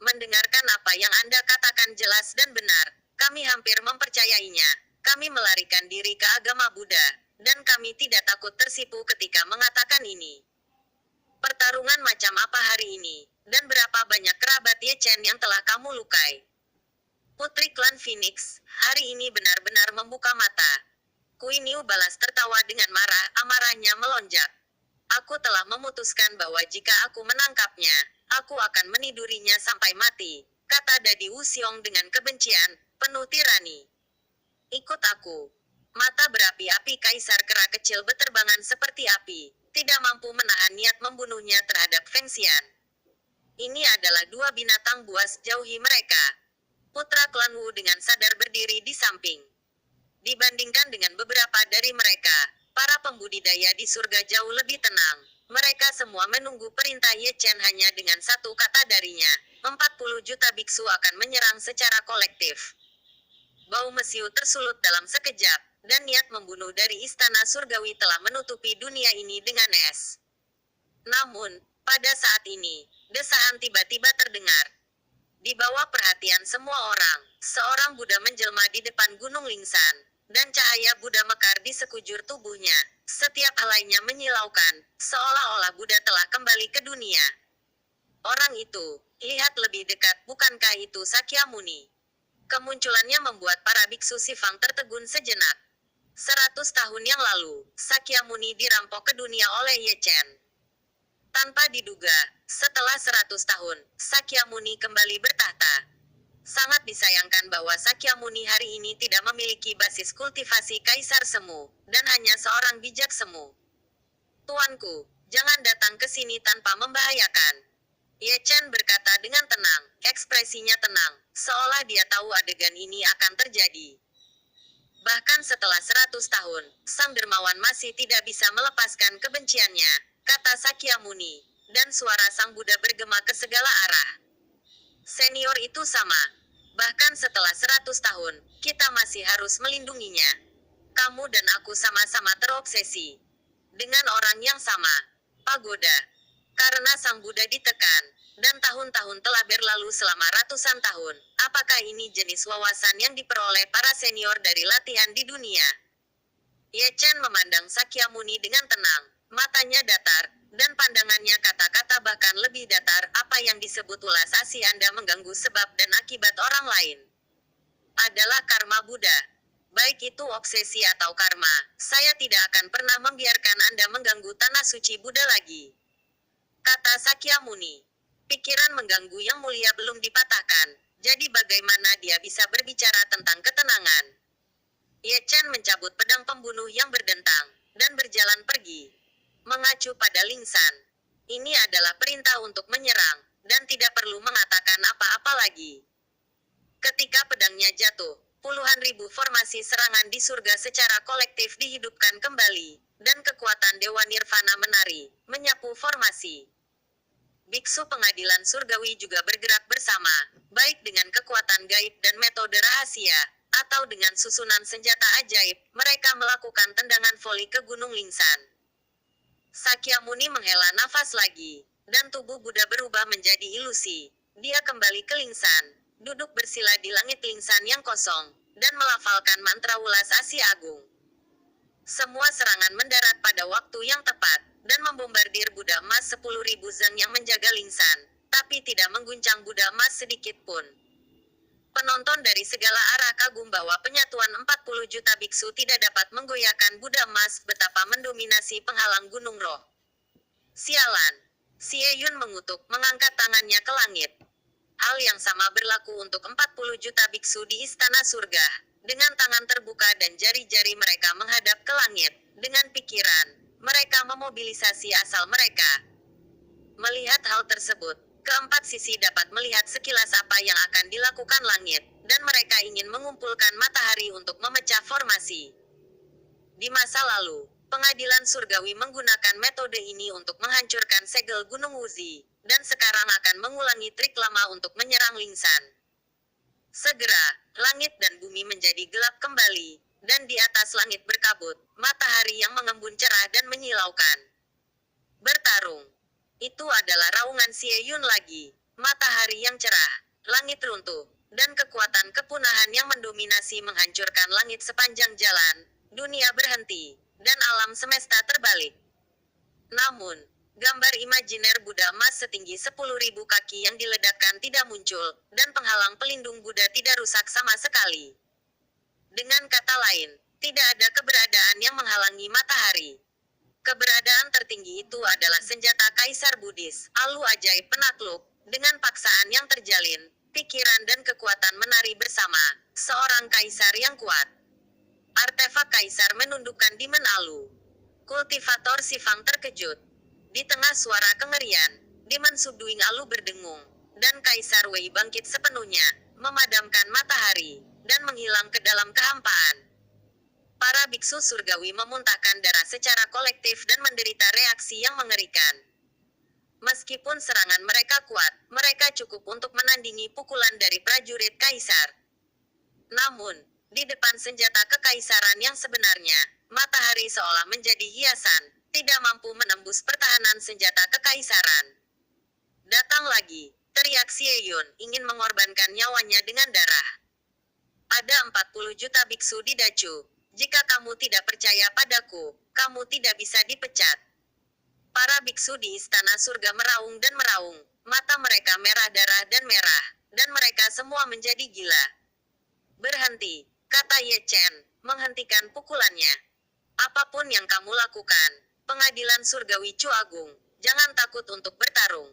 Mendengarkan apa yang Anda katakan jelas dan benar, kami hampir mempercayainya. Kami melarikan diri ke agama Buddha, dan kami tidak takut tersipu ketika mengatakan ini. Pertarungan macam apa hari ini, dan berapa banyak kerabat Ye Chen yang telah kamu lukai? Putri klan Phoenix, hari ini benar-benar membuka mata. Kui Niu balas tertawa dengan marah, amarahnya melonjak. Aku telah memutuskan bahwa jika aku menangkapnya, aku akan menidurinya sampai mati, kata Dadi Wuxiong dengan kebencian, penuh tirani. Ikut aku. Mata berapi-api Kaisar Kera kecil beterbangan seperti api, tidak mampu menahan niat membunuhnya terhadap Feng Xian. Ini adalah dua binatang buas, jauhi mereka. Putra klan Wu dengan sadar berdiri di samping. Dibandingkan dengan beberapa dari mereka, para pembudidaya di surga jauh lebih tenang. Mereka semua menunggu perintah Ye Chen hanya dengan satu kata darinya. 40 juta biksu akan menyerang secara kolektif. Bau mesiu tersulut dalam sekejap, dan niat membunuh dari istana surgawi telah menutupi dunia ini dengan es. Namun, pada saat ini, desahan tiba-tiba terdengar. Di bawah perhatian semua orang, seorang Buddha menjelma di depan Gunung Lingsan, dan cahaya Buddha mekar di sekujur tubuhnya. Setiap helainya menyilaukan, seolah-olah Buddha telah kembali ke dunia. Orang itu, lihat lebih dekat, bukankah itu Sakyamuni? Kemunculannya membuat para biksu Sifang tertegun sejenak. 100 tahun yang lalu, Sakyamuni dirampok ke dunia oleh Ye Chen. Tanpa diduga, setelah 100 tahun, Sakyamuni kembali bertahta. Sangat disayangkan bahwa Sakyamuni hari ini tidak memiliki basis kultivasi Kaisar Semu, dan hanya seorang bijak semu. Tuanku, jangan datang ke sini tanpa membahayakan. Ye Chen berkata dengan tenang, ekspresinya tenang, seolah dia tahu adegan ini akan terjadi. Bahkan setelah 100 tahun, sang dermawan masih tidak bisa melepaskan kebenciannya, kata Sakyamuni, dan suara sang Buddha bergema ke segala arah. Senior itu sama. Bahkan setelah 100 tahun, kita masih harus melindunginya. Kamu dan aku sama-sama terobsesi dengan orang yang sama, pagoda. Karena sang Buddha ditekan, dan tahun-tahun telah berlalu selama ratusan tahun, apakah ini jenis wawasan yang diperoleh para senior dari latihan di dunia? Ye Chen memandang Sakyamuni dengan tenang, matanya datar, dan pandangannya kata-kata bahkan lebih datar. Apa yang disebut ulas asih Anda mengganggu sebab dan akibat orang lain adalah karma Buddha. Baik itu obsesi atau karma, saya tidak akan pernah membiarkan Anda mengganggu tanah suci Buddha lagi, kata Sakyamuni. Pikiran mengganggu yang mulia belum dipatahkan, jadi bagaimana dia bisa berbicara tentang ketenangan? Ye Chen mencabut pedang pembunuh yang berdentang, dan berjalan pergi. Mengacu pada Lingsan. Ini adalah perintah untuk menyerang, dan tidak perlu mengatakan apa-apa lagi. Ketika pedangnya jatuh, puluhan ribu formasi serangan di surga secara kolektif dihidupkan kembali, dan kekuatan Dewa Nirvana menari, menyapu formasi. Biksu pengadilan surgawi juga bergerak bersama, baik dengan kekuatan gaib dan metode rahasia, atau dengan susunan senjata ajaib. Mereka melakukan tendangan voli ke Gunung Lingsan. Sakyamuni menghela nafas lagi, dan tubuh Buddha berubah menjadi ilusi. Dia kembali ke Lingsan, duduk bersila di langit Lingsan yang kosong, dan melafalkan mantra ulas asih agung. Semua serangan mendarat pada waktu yang tepat, dan membombardir Buddha emas 10.000 zang yang menjaga Lingsan, tapi tidak mengguncang Buddha emas sedikit pun. Penonton dari segala arah kagum bahwa penyatuan 40 juta biksu tidak dapat menggoyahkan Buddha emas, betapa mendominasi penghalang gunung roh. Sialan. Xie Yun mengutuk, mengangkat tangannya ke langit. Hal yang sama berlaku untuk 40 juta biksu di istana surga. Dengan tangan terbuka dan jari-jari mereka menghadap ke langit, dengan pikiran, mereka memobilisasi asal mereka. Melihat hal tersebut, keempat sisi dapat melihat sekilas apa yang akan dilakukan langit, dan mereka ingin mengumpulkan matahari untuk memecah formasi. Di masa lalu, pengadilan surgawi menggunakan metode ini untuk menghancurkan segel Gunung Wuzi, dan sekarang akan mengulangi trik lama untuk menyerang Lingsan. Segera, langit dan bumi menjadi gelap kembali, dan di atas langit berkabut, matahari yang mengembun cerah dan menyilaukan. Bertarung. Itu adalah raungan Xie Yun lagi. Matahari yang cerah, langit runtuh, dan kekuatan kepunahan yang mendominasi menghancurkan langit sepanjang jalan. Dunia berhenti, dan alam semesta terbalik. Namun, gambar imajiner Buddha emas setinggi 10.000 kaki yang diledakkan tidak muncul, dan penghalang pelindung Buddha tidak rusak sama sekali. Dengan kata lain, tidak ada keberadaan yang menghalangi matahari. Keberadaan tertinggi itu adalah senjata Kaisar Buddhis, alu ajaib penakluk, dengan paksaan yang terjalin, pikiran dan kekuatan menari bersama, seorang kaisar yang kuat. Artefak kaisar menundukkan Demon Alu. Kultivator Sifang terkejut. Di tengah suara kengerian, Demon Subduing Alu berdengung, dan Kaisar Wei bangkit sepenuhnya, memadamkan matahari, dan menghilang ke dalam kehampaan. Para biksu surgawi memuntahkan darah secara kolektif dan menderita reaksi yang mengerikan. Meskipun serangan mereka kuat, mereka cukup untuk menandingi pukulan dari prajurit kaisar. Namun, di depan senjata kekaisaran yang sebenarnya, matahari seolah menjadi hiasan, tidak mampu menembus pertahanan senjata kekaisaran. Datang lagi, teriak Xie Yun, ingin mengorbankan nyawanya dengan darah. Ada 40 juta biksu di Dacu. Jika kamu tidak percaya padaku, kamu tidak bisa dipecat. Para biksu di istana surga meraung dan meraung, mata mereka merah darah dan mereka semua menjadi gila. Berhenti, kata Ye Chen, menghentikan pukulannya. Apapun yang kamu lakukan, pengadilan surgawi Chu Agung, jangan takut untuk bertarung.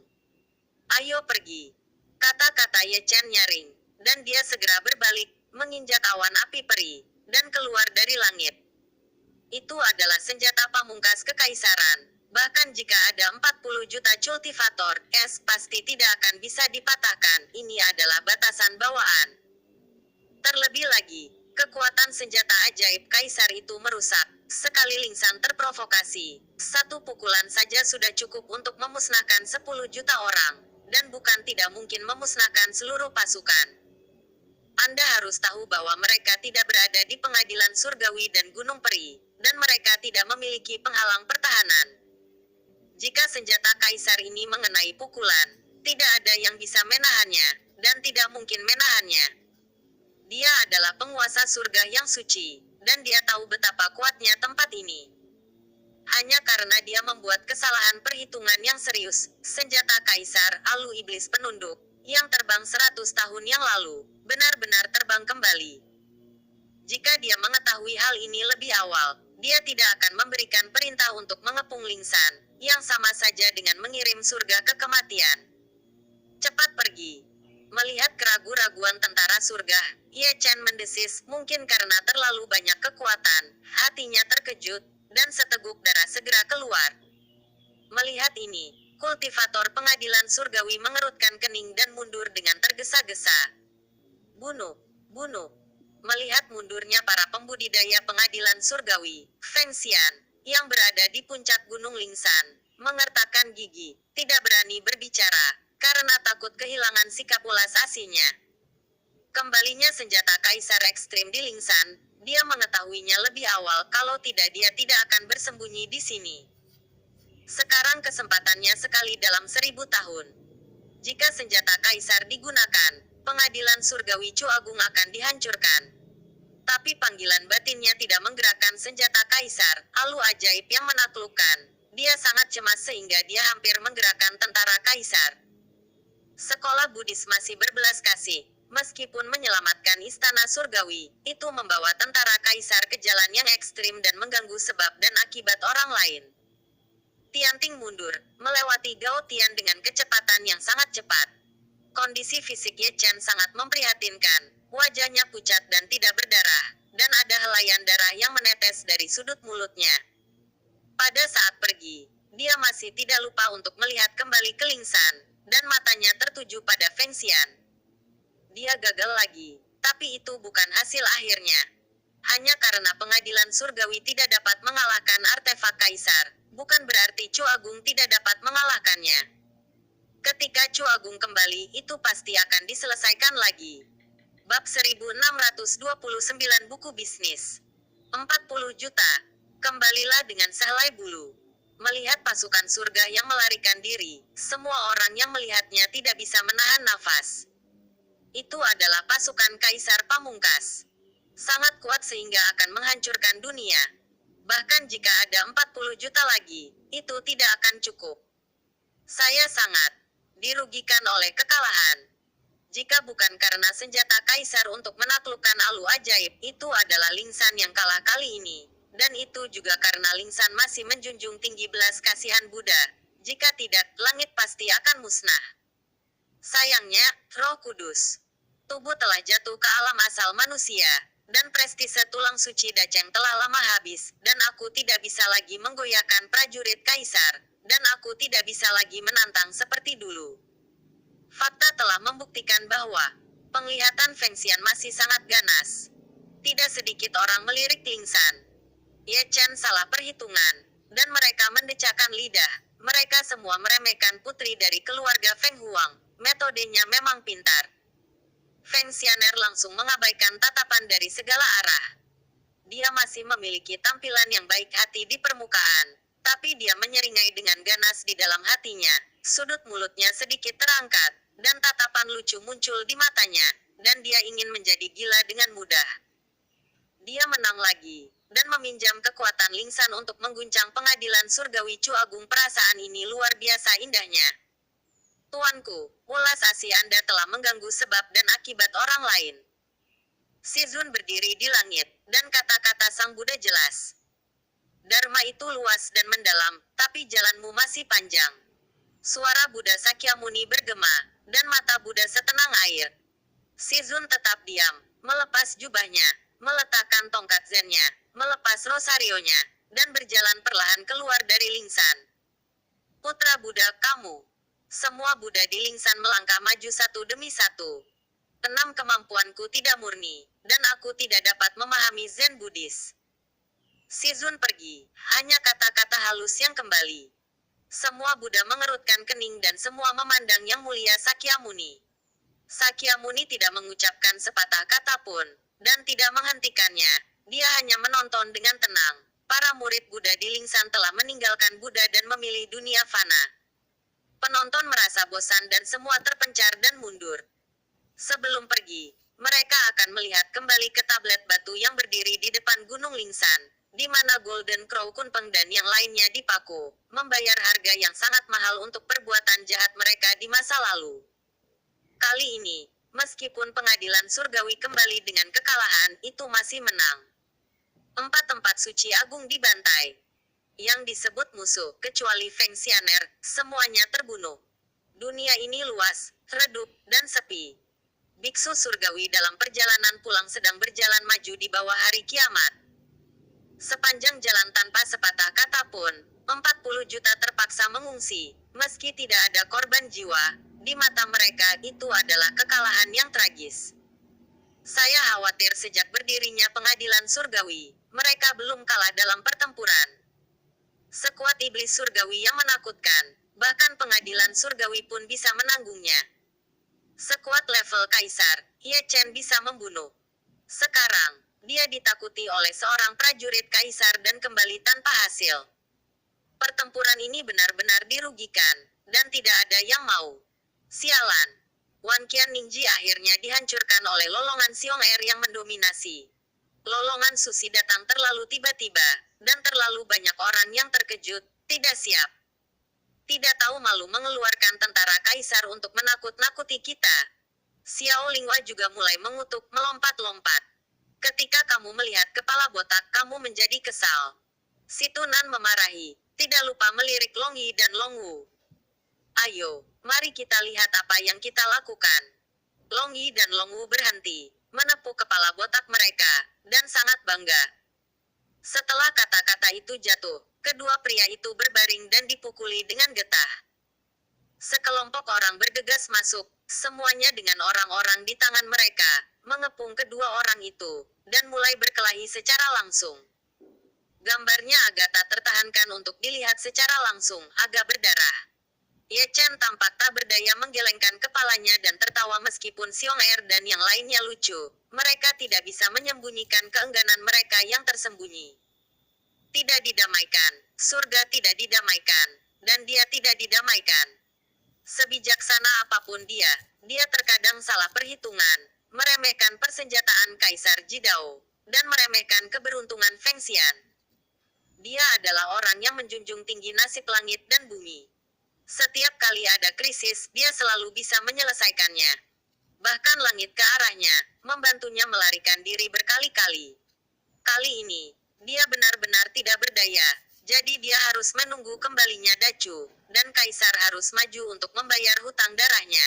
Ayo pergi. Kata-kata Ye Chen nyaring, dan dia segera berbalik, menginjak awan api peri, dan keluar dari langit. Itu adalah senjata pamungkas kekaisaran. Bahkan jika ada 40 juta cultivator, es pasti tidak akan bisa dipatahkan. Ini adalah batasan bawaan. Terlebih lagi, kekuatan senjata ajaib kaisar itu merusak. Sekali Lingsan terprovokasi, satu pukulan saja sudah cukup untuk memusnahkan 10 juta orang, dan bukan tidak mungkin memusnahkan seluruh pasukan. Anda harus tahu bahwa mereka tidak berada di pengadilan surgawi dan gunung peri, dan mereka tidak memiliki penghalang pertahanan. Jika senjata kaisar ini mengenai pukulan, tidak ada yang bisa menahannya, dan tidak mungkin menahannya. Dia adalah penguasa surga yang suci, dan dia tahu betapa kuatnya tempat ini. Hanya karena dia membuat kesalahan perhitungan yang serius, senjata kaisar, alu iblis penunduk, yang terbang 100 tahun yang lalu, benar-benar terbang kembali. Jika dia mengetahui hal ini lebih awal, dia tidak akan memberikan perintah untuk mengepung Lingsan, yang sama saja dengan mengirim surga ke kematian. Cepat pergi. Melihat keraguan-raguan tentara surga, Ye Chen mendesis, mungkin karena terlalu banyak kekuatan, hatinya terkejut, dan seteguk darah segera keluar. Melihat ini, kultivator pengadilan surgawi mengerutkan kening dan mundur dengan tergesa-gesa. Bunuh, bunuh. Melihat mundurnya para pembudidaya pengadilan surgawi, Feng Xian, yang berada di puncak gunung Lingsan, mengertakkan gigi, tidak berani berbicara, karena takut kehilangan sikap ulas aslinya. Kembalinya senjata kaisar ekstrim di Lingsan, dia mengetahuinya lebih awal, kalau tidak dia tidak akan bersembunyi di sini. Sekarang kesempatannya sekali dalam 1000 tahun. Jika senjata kaisar digunakan, pengadilan surgawi Chu Agung akan dihancurkan. Tapi panggilan batinnya tidak menggerakkan senjata kaisar, alu ajaib yang menaklukkan. Dia sangat cemas sehingga dia hampir menggerakkan tentara kaisar. Sekolah Buddhis masih berbelas kasih, meskipun menyelamatkan istana surgawi, itu membawa tentara kaisar ke jalan yang ekstrim dan mengganggu sebab dan akibat orang lain. Tianting mundur, melewati Gao Tian dengan kecepatan yang sangat cepat. Kondisi fisik Ye Chen sangat memprihatinkan, wajahnya pucat dan tidak berdarah, dan ada helaian darah yang menetes dari sudut mulutnya. Pada saat pergi, dia masih tidak lupa untuk melihat kembali ke Lingsan, dan matanya tertuju pada Feng Xian. Dia gagal lagi, tapi itu bukan hasil akhirnya. Hanya karena pengadilan surgawi tidak dapat mengalahkan artefak kaisar, bukan berarti Chu Agung tidak dapat mengalahkannya. Ketika Chu Agung kembali, itu pasti akan diselesaikan lagi. Bab 1629 buku bisnis. 40 juta. Kembalilah dengan sehelai bulu. Melihat pasukan surga yang melarikan diri, semua orang yang melihatnya tidak bisa menahan nafas. Itu adalah pasukan Kaisar Pamungkas. Sangat kuat sehingga akan menghancurkan dunia. Bahkan jika ada 40 juta lagi, itu tidak akan cukup. Saya sangat dirugikan oleh kekalahan. Jika bukan karena senjata Kaisar untuk menaklukkan Alu Ajaib, itu adalah Lingsan yang kalah kali ini. Dan itu juga karena Lingsan masih menjunjung tinggi belas kasihan Buddha. Jika tidak, langit pasti akan musnah. Sayangnya, Roh Kudus. Tubuh telah jatuh ke alam asal manusia, dan prestise tulang suci Daceng telah lama habis, dan aku tidak bisa lagi menggoyahkan prajurit Kaisar, dan aku tidak bisa lagi menantang seperti dulu. Fakta telah membuktikan bahwa penglihatan Feng Xian masih sangat ganas. Tidak sedikit orang melirik Lingsan. Ye Chen salah perhitungan, dan mereka mendecakkan lidah. Mereka semua meremehkan putri dari keluarga Feng Huang. Metodenya memang pintar. Feng Xianer langsung mengabaikan tatapan dari segala arah. Dia masih memiliki tampilan yang baik hati di permukaan, tapi dia menyeringai dengan ganas di dalam hatinya. Sudut mulutnya sedikit terangkat, dan tatapan lucu muncul di matanya, dan dia ingin menjadi gila dengan mudah. Dia menang lagi, dan meminjam kekuatan Lingsan untuk mengguncang pengadilan surgawi Chu Agung. Perasaan ini luar biasa indahnya. Tuanku, ulas asih Anda telah mengganggu sebab dan akibat orang lain. Si Zun berdiri di langit, dan kata-kata Sang Buddha jelas. Dharma itu luas dan mendalam, tapi jalanmu masih panjang. Suara Buddha Sakyamuni bergema, dan mata Buddha setenang air. Si Zun tetap diam, melepas jubahnya, meletakkan tongkat zennya, melepas rosarionya, dan berjalan perlahan keluar dari Lingsan. Putra Buddha, kamu. Semua Buddha di Lingsan melangkah maju satu demi satu. 6 kemampuanku tidak murni, dan aku tidak dapat memahami Zen Buddhis. Si Zun pergi, hanya kata-kata halus yang kembali. Semua Buddha mengerutkan kening dan semua memandang Yang Mulia Sakyamuni. Sakyamuni tidak mengucapkan sepatah kata pun, dan tidak menghentikannya. Dia hanya menonton dengan tenang. Para murid Buddha di Lingsan telah meninggalkan Buddha dan memilih dunia fana. Penonton merasa bosan dan semua terpencar dan mundur. Sebelum pergi, mereka akan melihat kembali ke tablet batu yang berdiri di depan Gunung Lingsan, di mana Golden Crow Kunpeng dan yang lainnya dipaku, membayar harga yang sangat mahal untuk perbuatan jahat mereka di masa lalu. Kali ini, meskipun pengadilan surgawi kembali dengan kekalahan, itu masih menang. 4 tempat suci agung dibantai. Yang disebut musuh, kecuali Feng Xianer, semuanya terbunuh. Dunia ini luas, redup, dan sepi. Biksu surgawi dalam perjalanan pulang sedang berjalan maju di bawah hari kiamat. Sepanjang jalan tanpa sepatah kata pun, 40 juta terpaksa mengungsi, meski tidak ada korban jiwa. Di mata mereka, itu adalah kekalahan yang tragis. Saya khawatir sejak berdirinya pengadilan surgawi, mereka belum kalah dalam pertempuran. Sekuat iblis surgawi yang menakutkan, bahkan pengadilan surgawi pun bisa menanggungnya. Sekuat level Kaisar, Ye Chen bisa membunuh. Sekarang, dia ditakuti oleh seorang prajurit Kaisar dan kembali tanpa hasil. Pertempuran ini benar-benar dirugikan, dan tidak ada yang mau. Sialan. Wan Qian Ningji akhirnya dihancurkan oleh lolongan Xiong Er yang mendominasi. Lolongan Susi datang terlalu tiba-tiba, dan terlalu banyak orang yang terkejut, tidak siap. Tidak tahu malu mengeluarkan tentara Kaisar untuk menakut-nakuti kita. Xiao Linghua juga mulai mengutuk melompat-lompat. Ketika kamu melihat kepala botak, kamu menjadi kesal. Si Tunan memarahi, tidak lupa melirik Long Yi dan Long Wu. Ayo, mari kita lihat apa yang kita lakukan. Long Yi dan Long Wu berhenti, menepuk kepala botak mereka, dan sangat bangga. Setelah kata-kata itu jatuh, kedua pria itu berbaring dan dipukuli dengan getah. Sekelompok orang bergegas masuk, semuanya dengan orang-orang di tangan mereka, mengepung kedua orang itu, dan mulai berkelahi secara langsung. Gambarnya agak tak tertahankan untuk dilihat secara langsung, agak berdarah. Ye Chen tampak tak berdaya menggelengkan kepalanya dan tertawa meskipun Xiong Er dan yang lainnya lucu. Mereka tidak bisa menyembunyikan keengganan mereka yang tersembunyi. Tidak didamaikan, surga tidak didamaikan, dan dia tidak didamaikan. Sebijaksana apapun dia terkadang salah perhitungan, meremehkan persenjataan Kaisar Jidao, dan meremehkan keberuntungan Feng Xian. Dia adalah orang yang menjunjung tinggi nasib langit dan bumi. Setiap kali ada krisis, dia selalu bisa menyelesaikannya. Bahkan langit ke arahnya, membantunya melarikan diri berkali-kali. Kali ini, dia benar-benar tidak berdaya, jadi dia harus menunggu kembalinya Dacu, dan Kaisar harus maju untuk membayar hutang darahnya.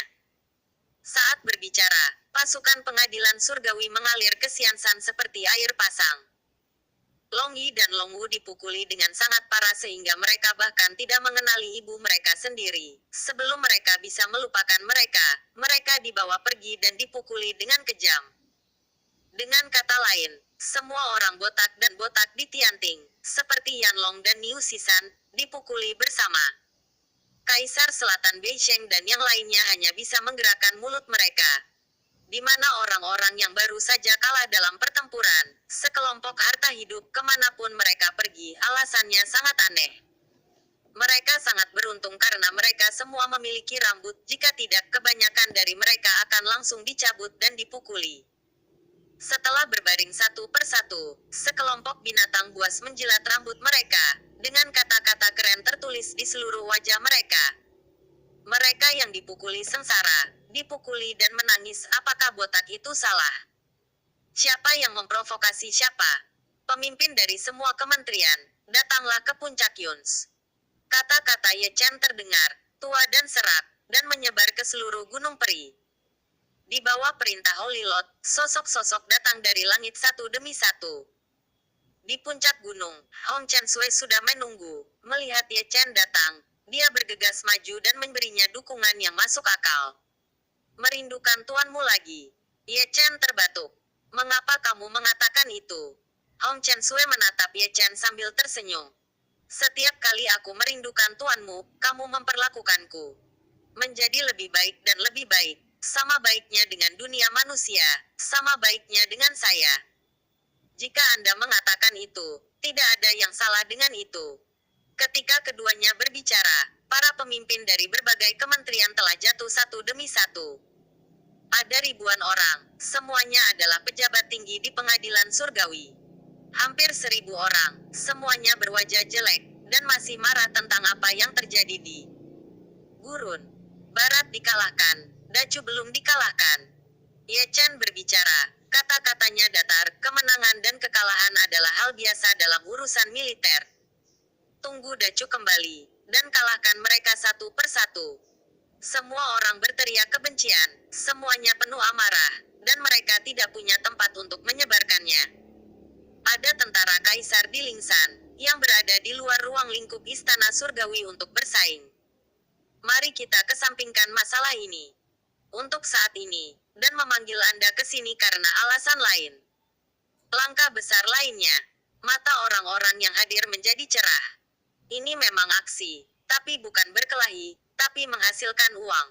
Saat berbicara, pasukan pengadilan surgawi mengalir ke Xiansan seperti air pasang. Long Yi dan Long Wu dipukuli dengan sangat parah sehingga mereka bahkan tidak mengenali ibu mereka sendiri. Sebelum mereka bisa melupakan mereka, mereka dibawa pergi dan dipukuli dengan kejam. Dengan kata lain, semua orang botak dan botak di Tianting, seperti Yan Long dan Niu Sisan, dipukuli bersama. Kaisar Selatan Beisheng dan yang lainnya hanya bisa menggerakkan mulut mereka. Di mana orang-orang yang baru saja kalah dalam pertempuran, sekelompok harta hidup kemanapun mereka pergi, alasannya sangat aneh. Mereka sangat beruntung karena mereka semua memiliki rambut, jika tidak kebanyakan dari mereka akan langsung dicabut dan dipukuli. Setelah berbaring satu persatu, sekelompok binatang buas menjilat rambut mereka, dengan kata-kata keren tertulis di seluruh wajah mereka. Mereka yang dipukuli sengsara, dipukuli dan menangis. Apakah botak itu salah? Siapa yang memprovokasi siapa? Pemimpin dari semua kementerian, datanglah ke puncak Yuns. Kata-kata Ye Chen terdengar, tua dan serak, dan menyebar ke seluruh gunung peri. Di bawah perintah Holy Lord, sosok-sosok datang dari langit satu demi satu. Di puncak gunung, Hong Chen Sui sudah menunggu, melihat Ye Chen datang. Dia bergegas maju dan memberinya dukungan yang masuk akal. Merindukan tuanmu lagi. Ye Chen terbatuk. Mengapa kamu mengatakan itu? Hong Chen Sui menatap Ye Chen sambil tersenyum. Setiap kali aku merindukan tuanmu, kamu memperlakukanku menjadi lebih baik dan lebih baik. Sama baiknya dengan dunia manusia, sama baiknya dengan saya. Jika Anda mengatakan itu, tidak ada yang salah dengan itu. Ketika keduanya berbicara, para pemimpin dari berbagai kementerian telah jatuh satu demi satu. Ada ribuan orang, semuanya adalah pejabat tinggi di pengadilan surgawi. Hampir 1.000 orang, semuanya berwajah jelek, dan masih marah tentang apa yang terjadi di Gurun. Barat dikalahkan, Dacu belum dikalahkan. Ye Chen berbicara, kata-katanya datar, kemenangan dan kekalahan adalah hal biasa dalam urusan militer. Tunggu Dacu kembali, dan kalahkan mereka satu persatu. Semua orang berteriak kebencian, semuanya penuh amarah, dan mereka tidak punya tempat untuk menyebarkannya. Ada tentara kaisar di Lingsan, yang berada di luar ruang lingkup istana surgawi untuk bersaing. Mari kita kesampingkan masalah ini. Untuk saat ini, dan memanggil Anda ke sini karena alasan lain. Langkah besar lainnya, mata orang-orang yang hadir menjadi cerah. Ini memang aksi, tapi bukan berkelahi, tapi menghasilkan uang.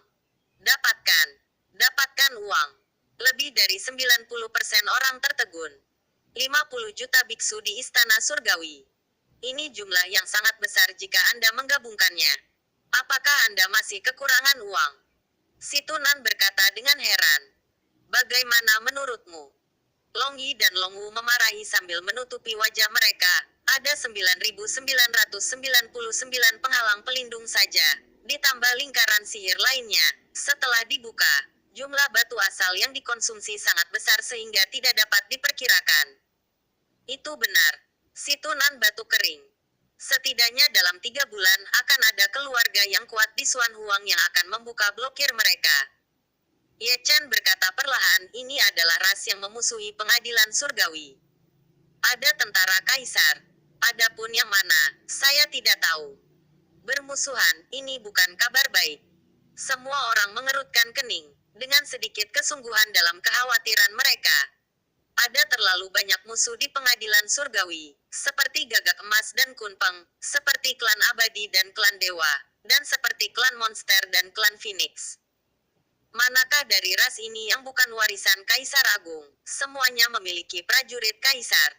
Dapatkan uang. Lebih dari 90% orang tertegun. 50 juta biksu di istana surgawi. Ini jumlah yang sangat besar jika Anda menggabungkannya. Apakah Anda masih kekurangan uang? Si Tunan berkata dengan heran. Bagaimana menurutmu? Long Yi dan Long Wu memarahi sambil menutupi wajah mereka. Ada 9.999 penghalang pelindung saja, ditambah lingkaran sihir lainnya. Setelah dibuka, jumlah batu asal yang dikonsumsi sangat besar sehingga tidak dapat diperkirakan. Itu benar. Si Tunan batu kering. Setidaknya dalam 3 bulan akan ada keluarga yang kuat di Suan Huang yang akan membuka blokir mereka. Ye Chen berkata perlahan, ini adalah ras yang memusuhi pengadilan surgawi. Ada tentara kaisar. Adapun yang mana, saya tidak tahu. Bermusuhan, ini bukan kabar baik. Semua orang mengerutkan kening, dengan sedikit kesungguhan dalam kekhawatiran mereka. Ada terlalu banyak musuh di pengadilan surgawi, seperti Gagak Emas dan Kunpeng, seperti klan abadi dan klan dewa, Dan seperti klan monster dan klan Phoenix. Manakah dari ras ini yang bukan warisan Kaisar Agung? Semuanya memiliki prajurit Kaisar.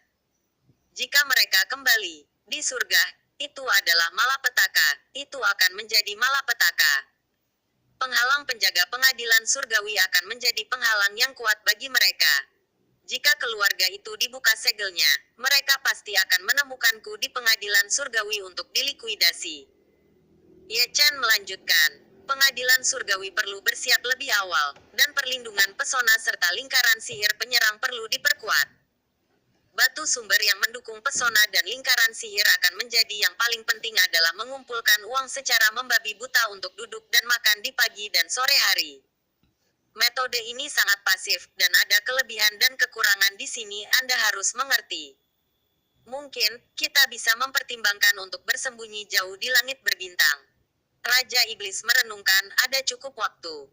Jika mereka kembali di surga, itu adalah malapetaka. Itu akan menjadi malapetaka. Penghalang penjaga pengadilan surgawi akan menjadi penghalang yang kuat bagi mereka. Jika keluarga itu dibuka segelnya, mereka pasti akan menemukanku di pengadilan surgawi untuk dilikuidasi. Ye Chen melanjutkan. Pengadilan surgawi perlu bersiap lebih awal, dan perlindungan pesona serta lingkaran sihir penyerang perlu diperkuat. Batu sumber yang mendukung pesona dan lingkaran sihir akan menjadi yang paling penting adalah mengumpulkan uang secara membabi buta untuk duduk dan makan di pagi dan sore hari. Metode ini sangat pasif, dan ada kelebihan dan kekurangan di sini Anda harus mengerti. Mungkin, kita bisa mempertimbangkan untuk bersembunyi jauh di langit berbintang. Raja Iblis merenungkan, ada cukup waktu.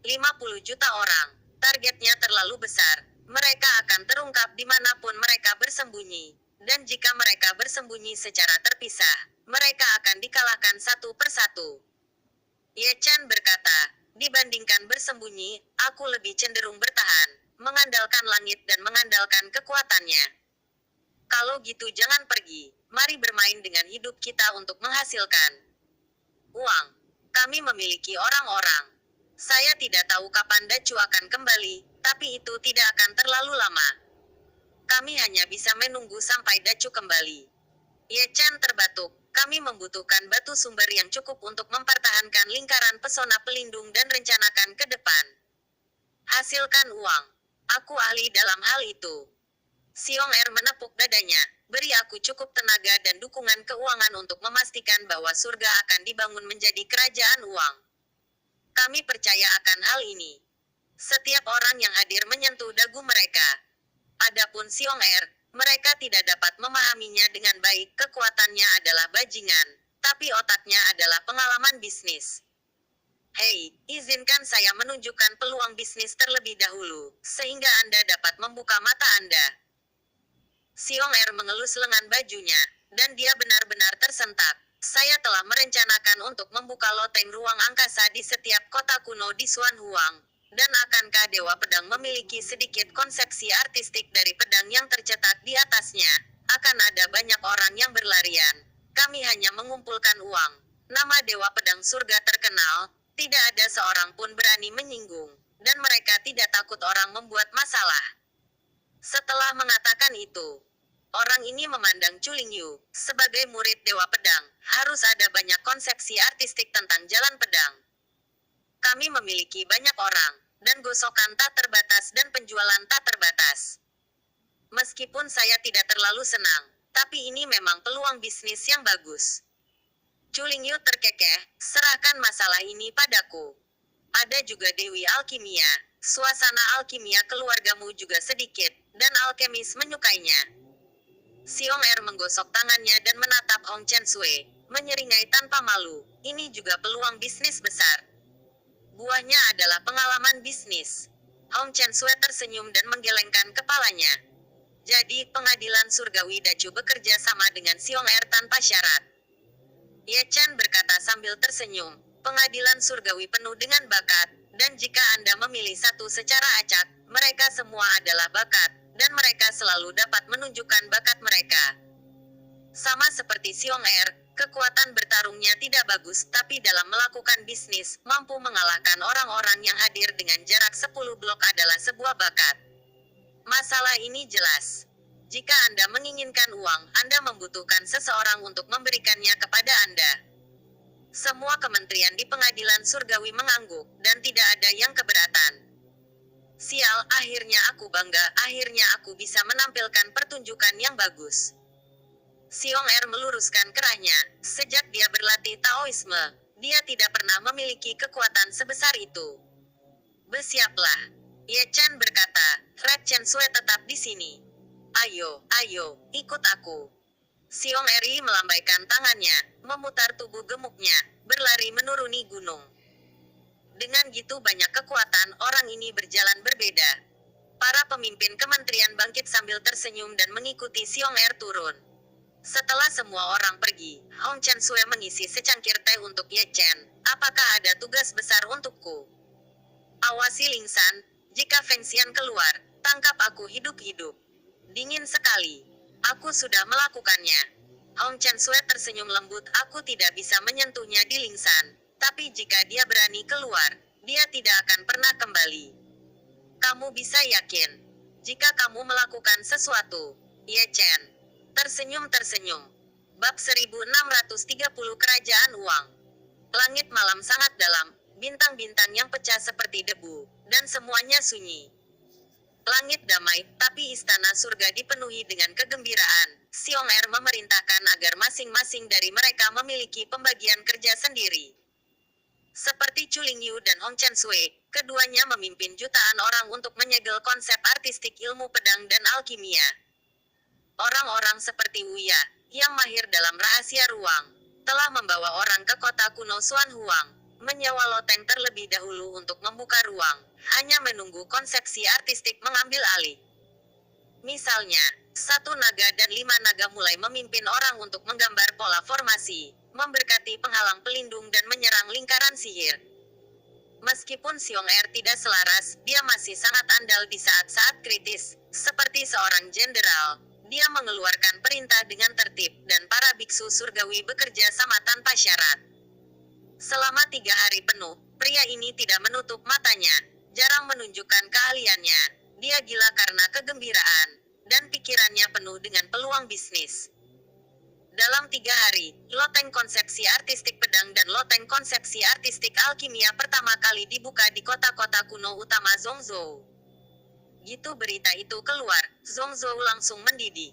50 juta orang. Targetnya terlalu besar. Mereka akan terungkap dimanapun mereka bersembunyi. Dan jika mereka bersembunyi secara terpisah, mereka akan dikalahkan satu persatu. Ye Chen berkata, dibandingkan bersembunyi, aku lebih cenderung bertahan, mengandalkan langit dan mengandalkan kekuatannya. Kalau gitu jangan pergi, mari bermain dengan hidup kita untuk menghasilkan uang. Kami memiliki orang-orang. Saya tidak tahu kapan Dacu akan kembali, tapi itu tidak akan terlalu lama. Kami hanya bisa menunggu sampai Dacu kembali. Ye Chen terbatuk. Kami membutuhkan batu sumber yang cukup untuk mempertahankan lingkaran pesona pelindung dan rencanakan ke depan. Hasilkan uang. Aku ahli dalam hal itu. Xiong Er menepuk dadanya. Beri aku cukup tenaga dan dukungan keuangan untuk memastikan bahwa surga akan dibangun menjadi kerajaan uang. Kami percaya akan hal ini. Setiap orang yang hadir menyentuh dagu mereka. Adapun Xiong Er, mereka tidak dapat memahaminya dengan baik. Kekuatannya adalah bajingan, tapi otaknya adalah pengalaman bisnis. Hei, izinkan saya menunjukkan peluang bisnis terlebih dahulu, sehingga Anda dapat membuka mata Anda. Xiong Er mengelus lengan bajunya, dan dia benar-benar tersentak. Saya telah merencanakan untuk membuka loteng ruang angkasa di setiap kota kuno di Xuan Huang. Dan akankah Dewa Pedang memiliki sedikit konsepsi artistik dari pedang yang tercetak di atasnya? Akan ada banyak orang yang berlarian. Kami hanya mengumpulkan uang. Nama Dewa Pedang Surga terkenal, tidak ada seorang pun berani menyinggung. Dan mereka tidak takut orang membuat masalah. Setelah mengatakan itu, orang ini memandang Chu Lingyu. Sebagai murid Dewa Pedang, harus ada banyak konsepsi artistik tentang jalan pedang. Kami memiliki banyak orang, dan gosokan tak terbatas dan penjualan tak terbatas. Meskipun saya tidak terlalu senang, tapi ini memang peluang bisnis yang bagus. Chu Lingyu terkekeh, serahkan masalah ini padaku. Ada juga Dewi Alkimia. Suasana alkimia keluargamu juga sedikit, dan alkemis menyukainya. Xiong Er menggosok tangannya dan menatap Hong Chen Sui, menyeringai tanpa malu. Ini juga peluang bisnis besar. Buahnya adalah pengalaman bisnis. Hong Chen Sui tersenyum dan menggelengkan kepalanya. Jadi, pengadilan surgawi Dacu bekerja sama dengan Xiong Er tanpa syarat. Ye Chen berkata sambil tersenyum, pengadilan surgawi penuh dengan bakat, dan jika Anda memilih satu secara acak, mereka semua adalah bakat, dan mereka selalu dapat menunjukkan bakat mereka. Sama seperti Xiong Er, kekuatan bertarungnya tidak bagus, tapi dalam melakukan bisnis, mampu mengalahkan orang-orang yang hadir dengan jarak 10 blok adalah sebuah bakat. Masalah ini jelas. Jika Anda menginginkan uang, Anda membutuhkan seseorang untuk memberikannya kepada Anda. Semua kementerian di pengadilan surgawi mengangguk, dan tidak ada yang keberatan. Sial, akhirnya aku bangga, akhirnya aku bisa menampilkan pertunjukan yang bagus. Xiong Er meluruskan kerahnya. Sejak dia berlatih Taoisme, dia tidak pernah memiliki kekuatan sebesar itu. Bersiaplah. Ye Chen berkata, Red Chen Sui tetap di sini. Ayo, ayo, ikut aku. Xiong Eri melambaikan tangannya, memutar tubuh gemuknya, berlari menuruni gunung. Dengan gitu banyak kekuatan, orang ini berjalan berbeda. Para pemimpin kementerian bangkit sambil tersenyum dan mengikuti Xiong Er turun. Setelah semua orang pergi, Hong Chen Sui mengisi secangkir teh untuk Ye Chen. Apakah ada tugas besar untukku? Awasi Ling San, jika Feng Xian keluar, tangkap aku hidup-hidup. Dingin sekali. Aku sudah melakukannya. Hong Chen Sui tersenyum lembut. Aku tidak bisa menyentuhnya di Ling San. Tapi jika dia berani keluar, dia tidak akan pernah kembali. Kamu bisa yakin. Jika kamu melakukan sesuatu, Ye Chen tersenyum. Bab 1630 Kerajaan Uang. Langit malam sangat dalam, bintang-bintang yang pecah seperti debu, dan semuanya sunyi. Langit damai, tapi istana surga dipenuhi dengan kegembiraan. Xiong Er memerintahkan agar masing-masing dari mereka memiliki pembagian kerja sendiri. Seperti Chu Lingyu dan Hong Chen Sui, keduanya memimpin jutaan orang untuk menyegel konsep artistik ilmu pedang dan alkimia. Orang-orang seperti Wu Ya, yang mahir dalam rahasia ruang, telah membawa orang ke kota kuno Xuan Huang, menyewa loteng terlebih dahulu untuk membuka ruang, hanya menunggu konsepsi artistik mengambil alih. Misalnya, 1 naga dan 5 naga mulai memimpin orang untuk menggambar pola formasi, memberkati penghalang pelindung dan menyerang lingkaran sihir. Meskipun Xiong Er tidak selaras, dia masih sangat andal di saat-saat kritis, seperti seorang jenderal. Dia mengeluarkan perintah dengan tertib, dan para biksu surgawi bekerja sama tanpa syarat. Selama 3 hari penuh, pria ini tidak menutup matanya, jarang menunjukkan keahliannya. Dia gila karena kegembiraan, dan pikirannya penuh dengan peluang bisnis. Dalam 3 hari, loteng konsepsi artistik pedang dan loteng konsepsi artistik alkimia pertama kali dibuka di kota-kota kuno utama Zhongzhou. Gitu berita itu keluar, Zhongzhou langsung mendidih.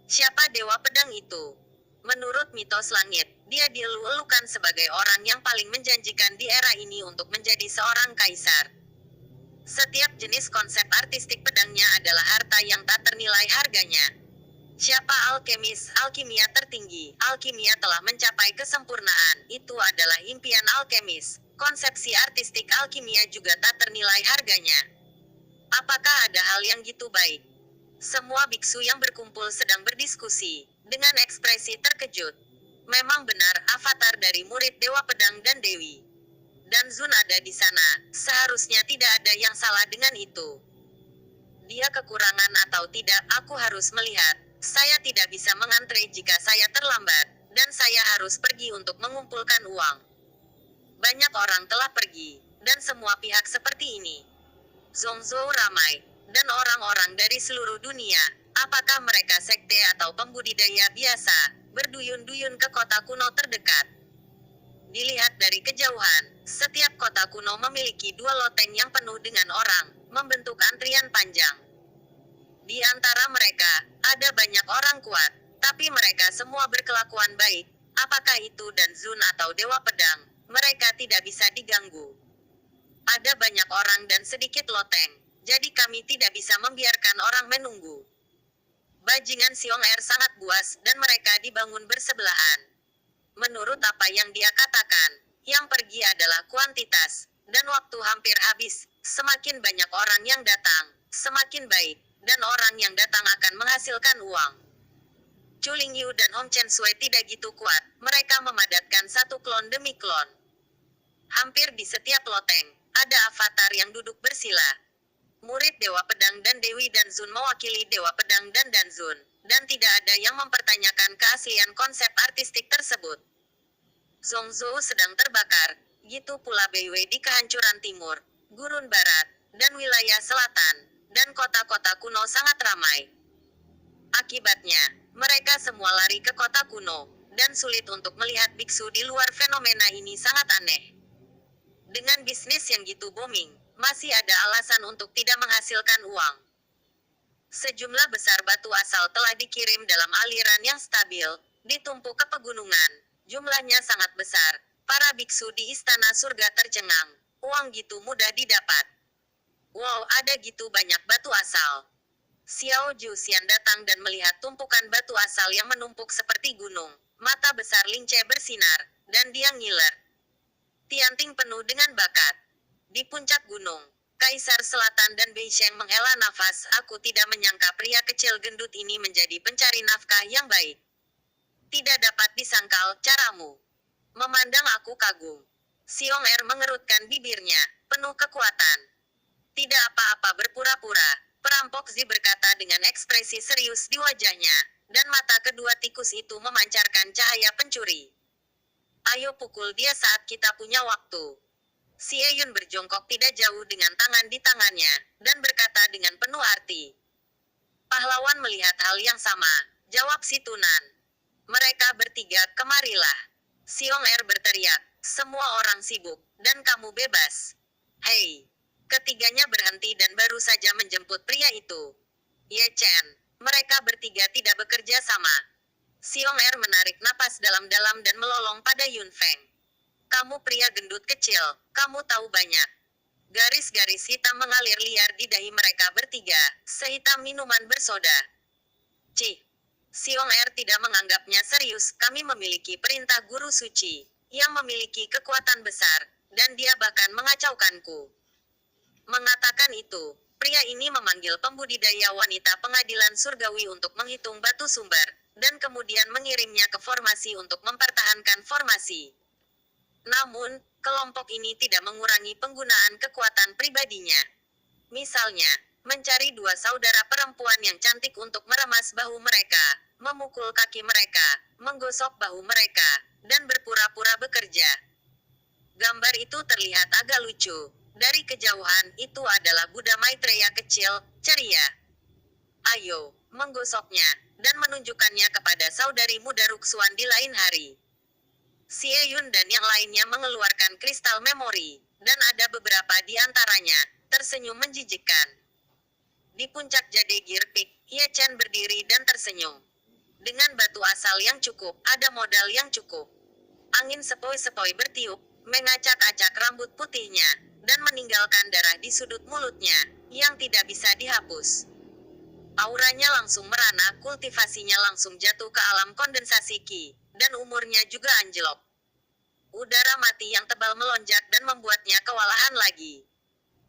Siapa dewa pedang itu? Menurut mitos langit, dia dielu-elukan sebagai orang yang paling menjanjikan di era ini untuk menjadi seorang kaisar. Setiap jenis konsep artistik pedangnya adalah harta yang tak ternilai harganya. Siapa alkemis alkimia tertinggi? Alkimia telah mencapai kesempurnaan. Itu adalah impian alkemis. Konsepsi artistik alkimia juga tak ternilai harganya. Apakah ada hal yang gitu baik? Semua biksu yang berkumpul sedang berdiskusi, dengan ekspresi terkejut. Memang benar, avatar dari murid Dewa Pedang dan Dewi Dan Zun ada di sana, seharusnya tidak ada yang salah dengan itu. Dia kekurangan atau tidak, aku harus melihat. Saya tidak bisa mengantre jika saya terlambat, dan saya harus pergi untuk mengumpulkan uang. Banyak orang telah pergi, dan semua pihak seperti ini. Zhongzhou ramai, dan orang-orang dari seluruh dunia, apakah mereka sekte atau pembudidaya biasa, berduyun-duyun ke kota kuno terdekat. Dilihat dari kejauhan, setiap kota kuno memiliki 2 loteng yang penuh dengan orang, membentuk antrian panjang. Di antara mereka, ada banyak orang kuat, tapi mereka semua berkelakuan baik. Apakah itu Dan Zun atau Dewa Pedang, mereka tidak bisa diganggu. Ada banyak orang dan sedikit loteng, jadi kami tidak bisa membiarkan orang menunggu. Bajingan Xiong Er sangat buas, dan mereka dibangun bersebelahan. Menurut apa yang dia katakan, yang pergi adalah kuantitas, dan waktu hampir habis. Semakin banyak orang yang datang, semakin baik, dan orang yang datang akan menghasilkan uang. Chu Lingyu dan Hong Chen Sui tidak gitu kuat, mereka memadatkan satu klon demi klon. Hampir di setiap loteng, ada avatar yang duduk bersila. Murid Dewa Pedang dan Dewi Dan Zun mewakili Dewa Pedang dan Dan Zun, dan tidak ada yang mempertanyakan keaslian konsep artistik tersebut. Zhongzhou sedang terbakar, gitu pula Beiwei di kehancuran timur, gurun barat, dan wilayah selatan, dan kota-kota kuno sangat ramai. Akibatnya, mereka semua lari ke kota kuno, dan sulit untuk melihat biksu di luar. Fenomena ini sangat aneh. Dengan bisnis yang gitu booming, masih ada alasan untuk tidak menghasilkan uang. Sejumlah besar batu asal telah dikirim dalam aliran yang stabil, ditumpuk ke pegunungan. Jumlahnya sangat besar. Para biksu di istana surga tercengang. Uang gitu mudah didapat. Wow, ada gitu banyak batu asal. Xiao Juxian datang dan melihat tumpukan batu asal yang menumpuk seperti gunung. Mata besar Ling Ce bersinar, dan dia ngiler. Tianting penuh dengan bakat. Di puncak gunung, Kaisar Selatan dan Beisheng menghela nafas. Aku tidak menyangka pria kecil gendut ini menjadi pencari nafkah yang baik. Tidak dapat disangkal caramu. Memandang aku kagum. Xiong Er mengerutkan bibirnya, penuh kekuatan. Tidak apa-apa berpura-pura, perampok Zi berkata dengan ekspresi serius di wajahnya, dan mata kedua tikus itu memancarkan cahaya pencuri. Ayo pukul dia saat kita punya waktu. Xie Yun berjongkok tidak jauh dengan tangan di tangannya, dan berkata dengan penuh arti. Pahlawan melihat hal yang sama, jawab si Tunan. Mereka bertiga, kemarilah. Xiong Er berteriak, semua orang sibuk, dan kamu bebas. Hei! Ketiganya berhenti dan baru saja menjemput pria itu. Ye Chen, mereka bertiga tidak bekerja sama. Xiong Er menarik napas dalam-dalam dan melolong pada Yun Feng. Kamu pria gendut kecil, kamu tahu banyak. Garis-garis hitam mengalir liar di dahi mereka bertiga, sehitam minuman bersoda. Cih! Xiong Er tidak menganggapnya serius, kami memiliki perintah guru suci, yang memiliki kekuatan besar, dan dia bahkan mengacaukanku. Mengatakan itu, pria ini memanggil pembudidaya wanita pengadilan surgawi untuk menghitung batu sumber, dan kemudian mengirimnya ke formasi untuk mempertahankan formasi. Namun, kelompok ini tidak mengurangi penggunaan kekuatan pribadinya. Misalnya, mencari dua saudara perempuan yang cantik untuk meremas bahu mereka, memukul kaki mereka, menggosok bahu mereka, dan berpura-pura bekerja. Gambar itu terlihat agak lucu. Dari kejauhan, itu adalah Buddha Maitreya kecil, ceria. Ayo, menggosoknya, dan menunjukkannya kepada saudari muda Ruxuan di lain hari. Xie Yun dan yang lainnya mengeluarkan kristal memori, dan ada beberapa di antaranya, tersenyum menjijikkan. Di puncak Jade Gear Peak, Ye Chen berdiri dan tersenyum. Dengan batu asal yang cukup, ada modal yang cukup. Angin sepoi-sepoi bertiup, mengacak-acak rambut putihnya, dan meninggalkan darah di sudut mulutnya, yang tidak bisa dihapus. Auranya langsung merana, kultivasinya langsung jatuh ke alam kondensasi Qi, dan umurnya juga anjlok. Udara mati yang tebal melonjak dan membuatnya kewalahan lagi.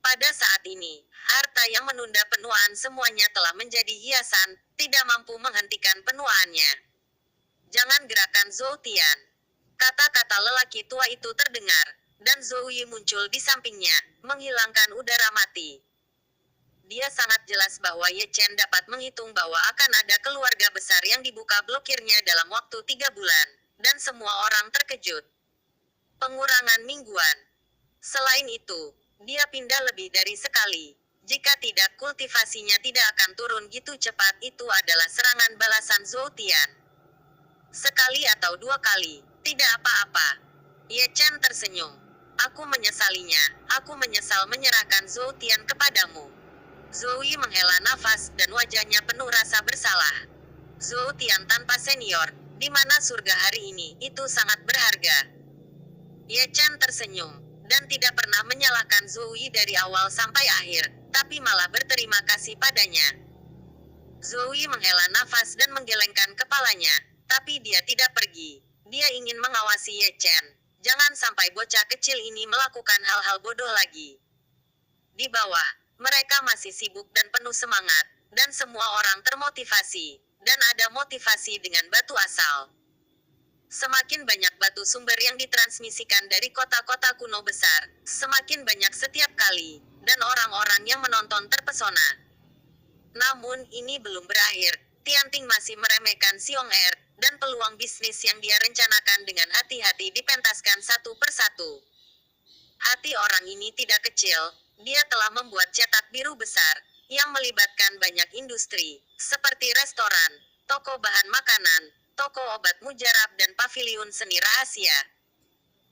Pada saat ini, harta yang menunda penuaan semuanya telah menjadi hiasan, tidak mampu menghentikan penuaannya. Jangan gerakan Zhou Tian. Kata-kata lelaki tua itu terdengar, dan Zhou Yi muncul di sampingnya, menghilangkan udara mati. Dia sangat jelas bahwa Ye Chen dapat menghitung bahwa akan ada keluarga besar yang dibuka blokirnya dalam waktu 3 bulan, dan semua orang terkejut. Pengurangan mingguan. Selain itu, dia pindah lebih dari sekali. Jika tidak, kultivasinya tidak akan turun gitu cepat. Itu adalah serangan balasan Zhou Tian. Sekali atau dua kali, tidak apa-apa. Ye Chen tersenyum. Aku menyesalinya, aku menyesal menyerahkan Zhou Tian kepadamu. Zhou Yi menghela nafas, dan wajahnya penuh rasa bersalah. Zhou Tian tanpa senior, di mana surga hari ini, itu sangat berharga. Ye Chen tersenyum, dan tidak pernah menyalahkan Zhou Yi dari awal sampai akhir, tapi malah berterima kasih padanya. Zhou Yi menghela nafas dan menggelengkan kepalanya, tapi dia tidak pergi. Dia ingin mengawasi Ye Chen. Jangan sampai bocah kecil ini melakukan hal-hal bodoh lagi. Di bawah, mereka masih sibuk dan penuh semangat, dan semua orang termotivasi, dan ada motivasi dengan batu asal. Semakin banyak batu sumber yang ditransmisikan dari kota-kota kuno besar, semakin banyak setiap kali, dan orang-orang yang menonton terpesona. Namun, ini belum berakhir. Tianting masih meremehkan Xiong Er, dan peluang bisnis yang dia rencanakan dengan hati-hati dipentaskan satu persatu. Hati orang ini tidak kecil, dia telah membuat cetak biru besar, yang melibatkan banyak industri, seperti restoran, toko bahan makanan, toko obat mujarab dan paviliun seni rahasia.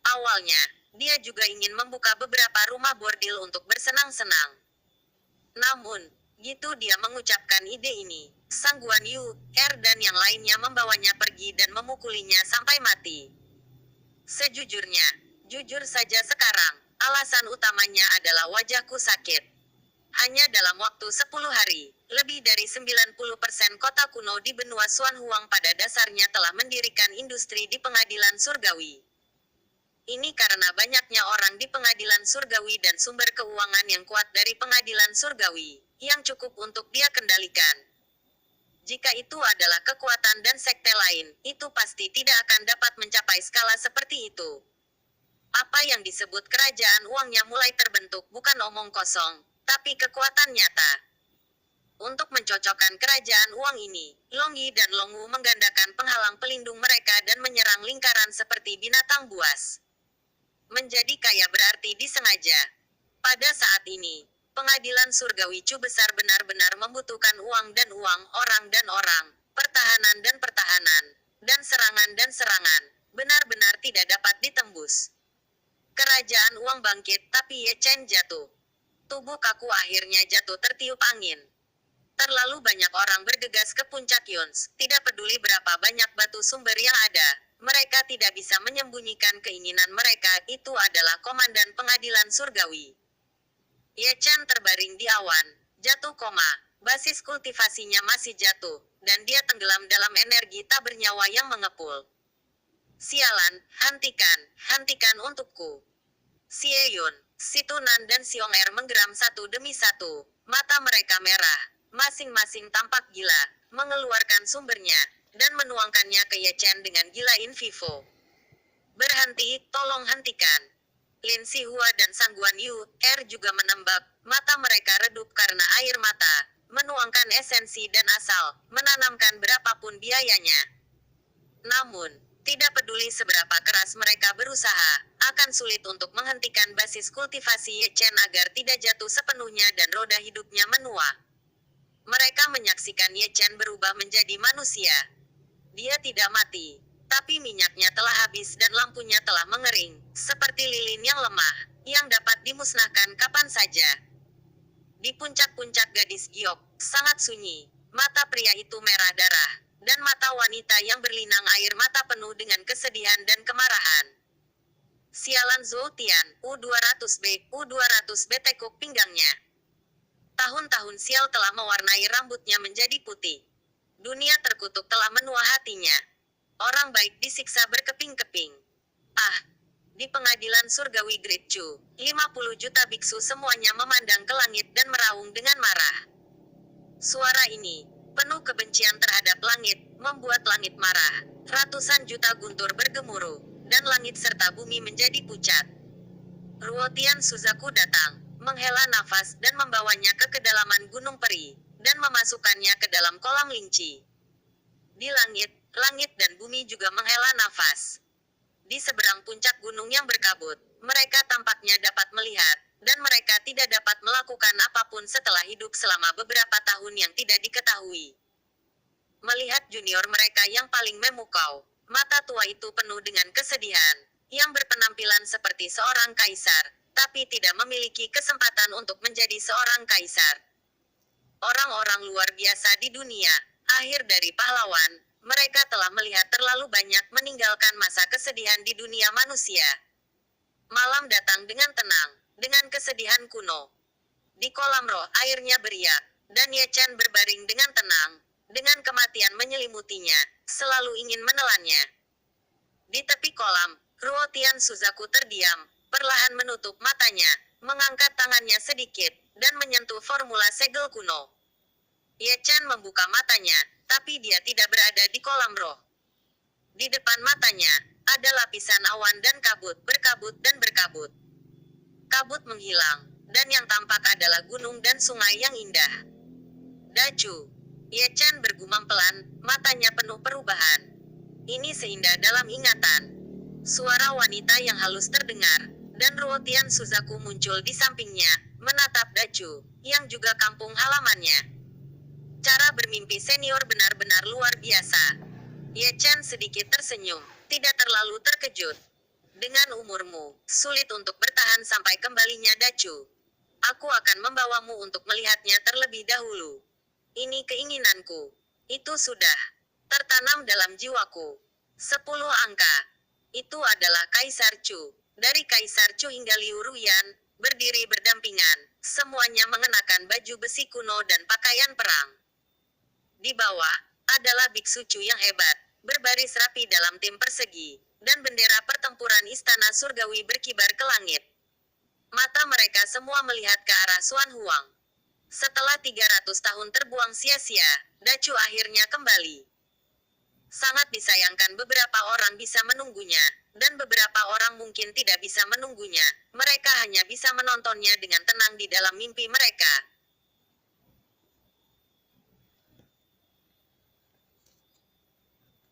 Awalnya, dia juga ingin membuka beberapa rumah bordil untuk bersenang-senang. Namun, gitu dia mengucapkan ide ini, Sang Guan Yu, Er dan yang lainnya membawanya pergi dan memukulinya sampai mati. Sejujurnya, jujur saja sekarang, alasan utamanya adalah wajahku sakit. Hanya dalam waktu 10 hari, lebih dari 90% kota kuno di benua Xuan Huang pada dasarnya telah mendirikan industri di pengadilan surgawi. Ini karena banyaknya orang di pengadilan surgawi dan sumber keuangan yang kuat dari pengadilan surgawi, yang cukup untuk dia kendalikan. Jika itu adalah kekuatan dan sekte lain, itu pasti tidak akan dapat mencapai skala seperti itu. Apa yang disebut kerajaan uangnya mulai terbentuk bukan omong kosong, tapi kekuatan nyata. Untuk mencocokkan kerajaan uang ini, Long Yi dan Long Wu menggandakan penghalang pelindung mereka dan menyerang lingkaran seperti binatang buas. Menjadi kaya berarti disengaja. Pada saat ini, pengadilan surgawi Chu besar benar-benar membutuhkan uang dan uang, orang dan orang, pertahanan dan serangan benar-benar tidak dapat ditembus. Kerajaan uang bangkit tapi Ye Chen jatuh. Tubuh kaku akhirnya jatuh tertiup angin. Terlalu banyak orang bergegas ke puncak Yuns, tidak peduli berapa banyak batu sumber yang ada. Mereka tidak bisa menyembunyikan keinginan mereka, itu adalah komandan pengadilan surgawi. Ye Chen terbaring di awan, jatuh koma, basis kultivasinya masih jatuh, dan dia tenggelam dalam energi tak bernyawa yang mengepul. Sialan, hentikan untukku. Xie Yun, Si Tunan dan Xiong Er menggeram satu demi satu, mata mereka merah, masing-masing tampak gila, mengeluarkan sumbernya, dan menuangkannya ke Ye Chen dengan gila in vivo. Berhenti, tolong hentikan. Lin Sihua dan Sang Guan Yu, Er juga menembak, mata mereka redup karena air mata, menuangkan esensi dan asal, menanamkan berapapun biayanya. Namun, tidak peduli seberapa keras mereka berusaha, akan sulit untuk menghentikan basis kultivasi Ye Chen agar tidak jatuh sepenuhnya dan roda hidupnya menua. Mereka menyaksikan Ye Chen berubah menjadi manusia. Dia tidak mati, tapi minyaknya telah habis dan lampunya telah mengering, seperti lilin yang lemah, yang dapat dimusnahkan kapan saja. Di puncak-puncak gadis giok, sangat sunyi, mata pria itu merah darah, dan mata wanita yang berlinang air mata penuh dengan kesedihan dan kemarahan. Sialan Zhou Tian, U200B tekuk pinggangnya. Tahun-tahun sial telah mewarnai rambutnya menjadi putih. Dunia terkutuk telah menua hatinya. Orang baik disiksa berkeping-keping. Di pengadilan surgawi Great Chu, 50 juta biksu semuanya memandang ke langit dan meraung dengan marah. Suara ini, penuh kebencian terhadap langit, membuat langit marah. Ratusan juta guntur bergemuruh, dan langit serta bumi menjadi pucat. Ruotian Suzaku datang, menghela nafas dan membawanya ke kedalaman Gunung Peri, dan memasukkannya ke dalam kolam linci. Di langit dan bumi juga menghela nafas. Di seberang puncak gunung yang berkabut, mereka tampaknya dapat melihat, dan mereka tidak dapat melakukan apapun setelah hidup selama beberapa tahun yang tidak diketahui. Melihat junior mereka yang paling memukau, mata tua itu penuh dengan kesedihan, yang berpenampilan seperti seorang kaisar, tapi tidak memiliki kesempatan untuk menjadi seorang kaisar. Orang-orang luar biasa di dunia, akhir dari pahlawan, mereka telah melihat terlalu banyak meninggalkan masa kesedihan di dunia manusia. Malam datang dengan tenang, dengan kesedihan kuno. Di kolam roh airnya beriak, dan Ye Chen berbaring dengan tenang, dengan kematian menyelimutinya, selalu ingin menelannya. Di tepi kolam, Ruotian Suzaku terdiam, perlahan menutup matanya, mengangkat tangannya sedikit, dan menyentuh formula segel kuno. Ye Chen membuka matanya, tapi dia tidak berada di kolam roh. Di depan matanya, ada lapisan awan dan kabut berkabut. Kabut menghilang, dan yang tampak adalah gunung dan sungai yang indah. Dacu. Ye Chen bergumam pelan, matanya penuh perubahan. Ini seindah dalam ingatan. Suara wanita yang halus terdengar, dan Ruotian Suzaku muncul di sampingnya, menatap Dacu, yang juga kampung halamannya. Cara bermimpi senior benar-benar luar biasa. Ye Chen sedikit tersenyum, tidak terlalu terkejut. Dengan umurmu, sulit untuk bertahan sampai kembalinya Dacu. Aku akan membawamu untuk melihatnya terlebih dahulu. Ini keinginanku. Itu sudah tertanam dalam jiwaku. 10 angka. Itu adalah Kaisar Chu. Dari Kaisar Chu hingga Liu Ruyan, berdiri berdampingan, semuanya mengenakan baju besi kuno dan pakaian perang. Di bawah, adalah Biksu Chu yang hebat, berbaris rapi dalam tim persegi, dan bendera pertempuran istana surgawi berkibar ke langit. Mata mereka semua melihat ke arah Xuan Huang. Setelah 300 tahun terbuang sia-sia, Dacu akhirnya kembali. Sangat disayangkan beberapa orang bisa menunggunya, dan beberapa orang mungkin tidak bisa menunggunya. Mereka hanya bisa menontonnya dengan tenang di dalam mimpi mereka.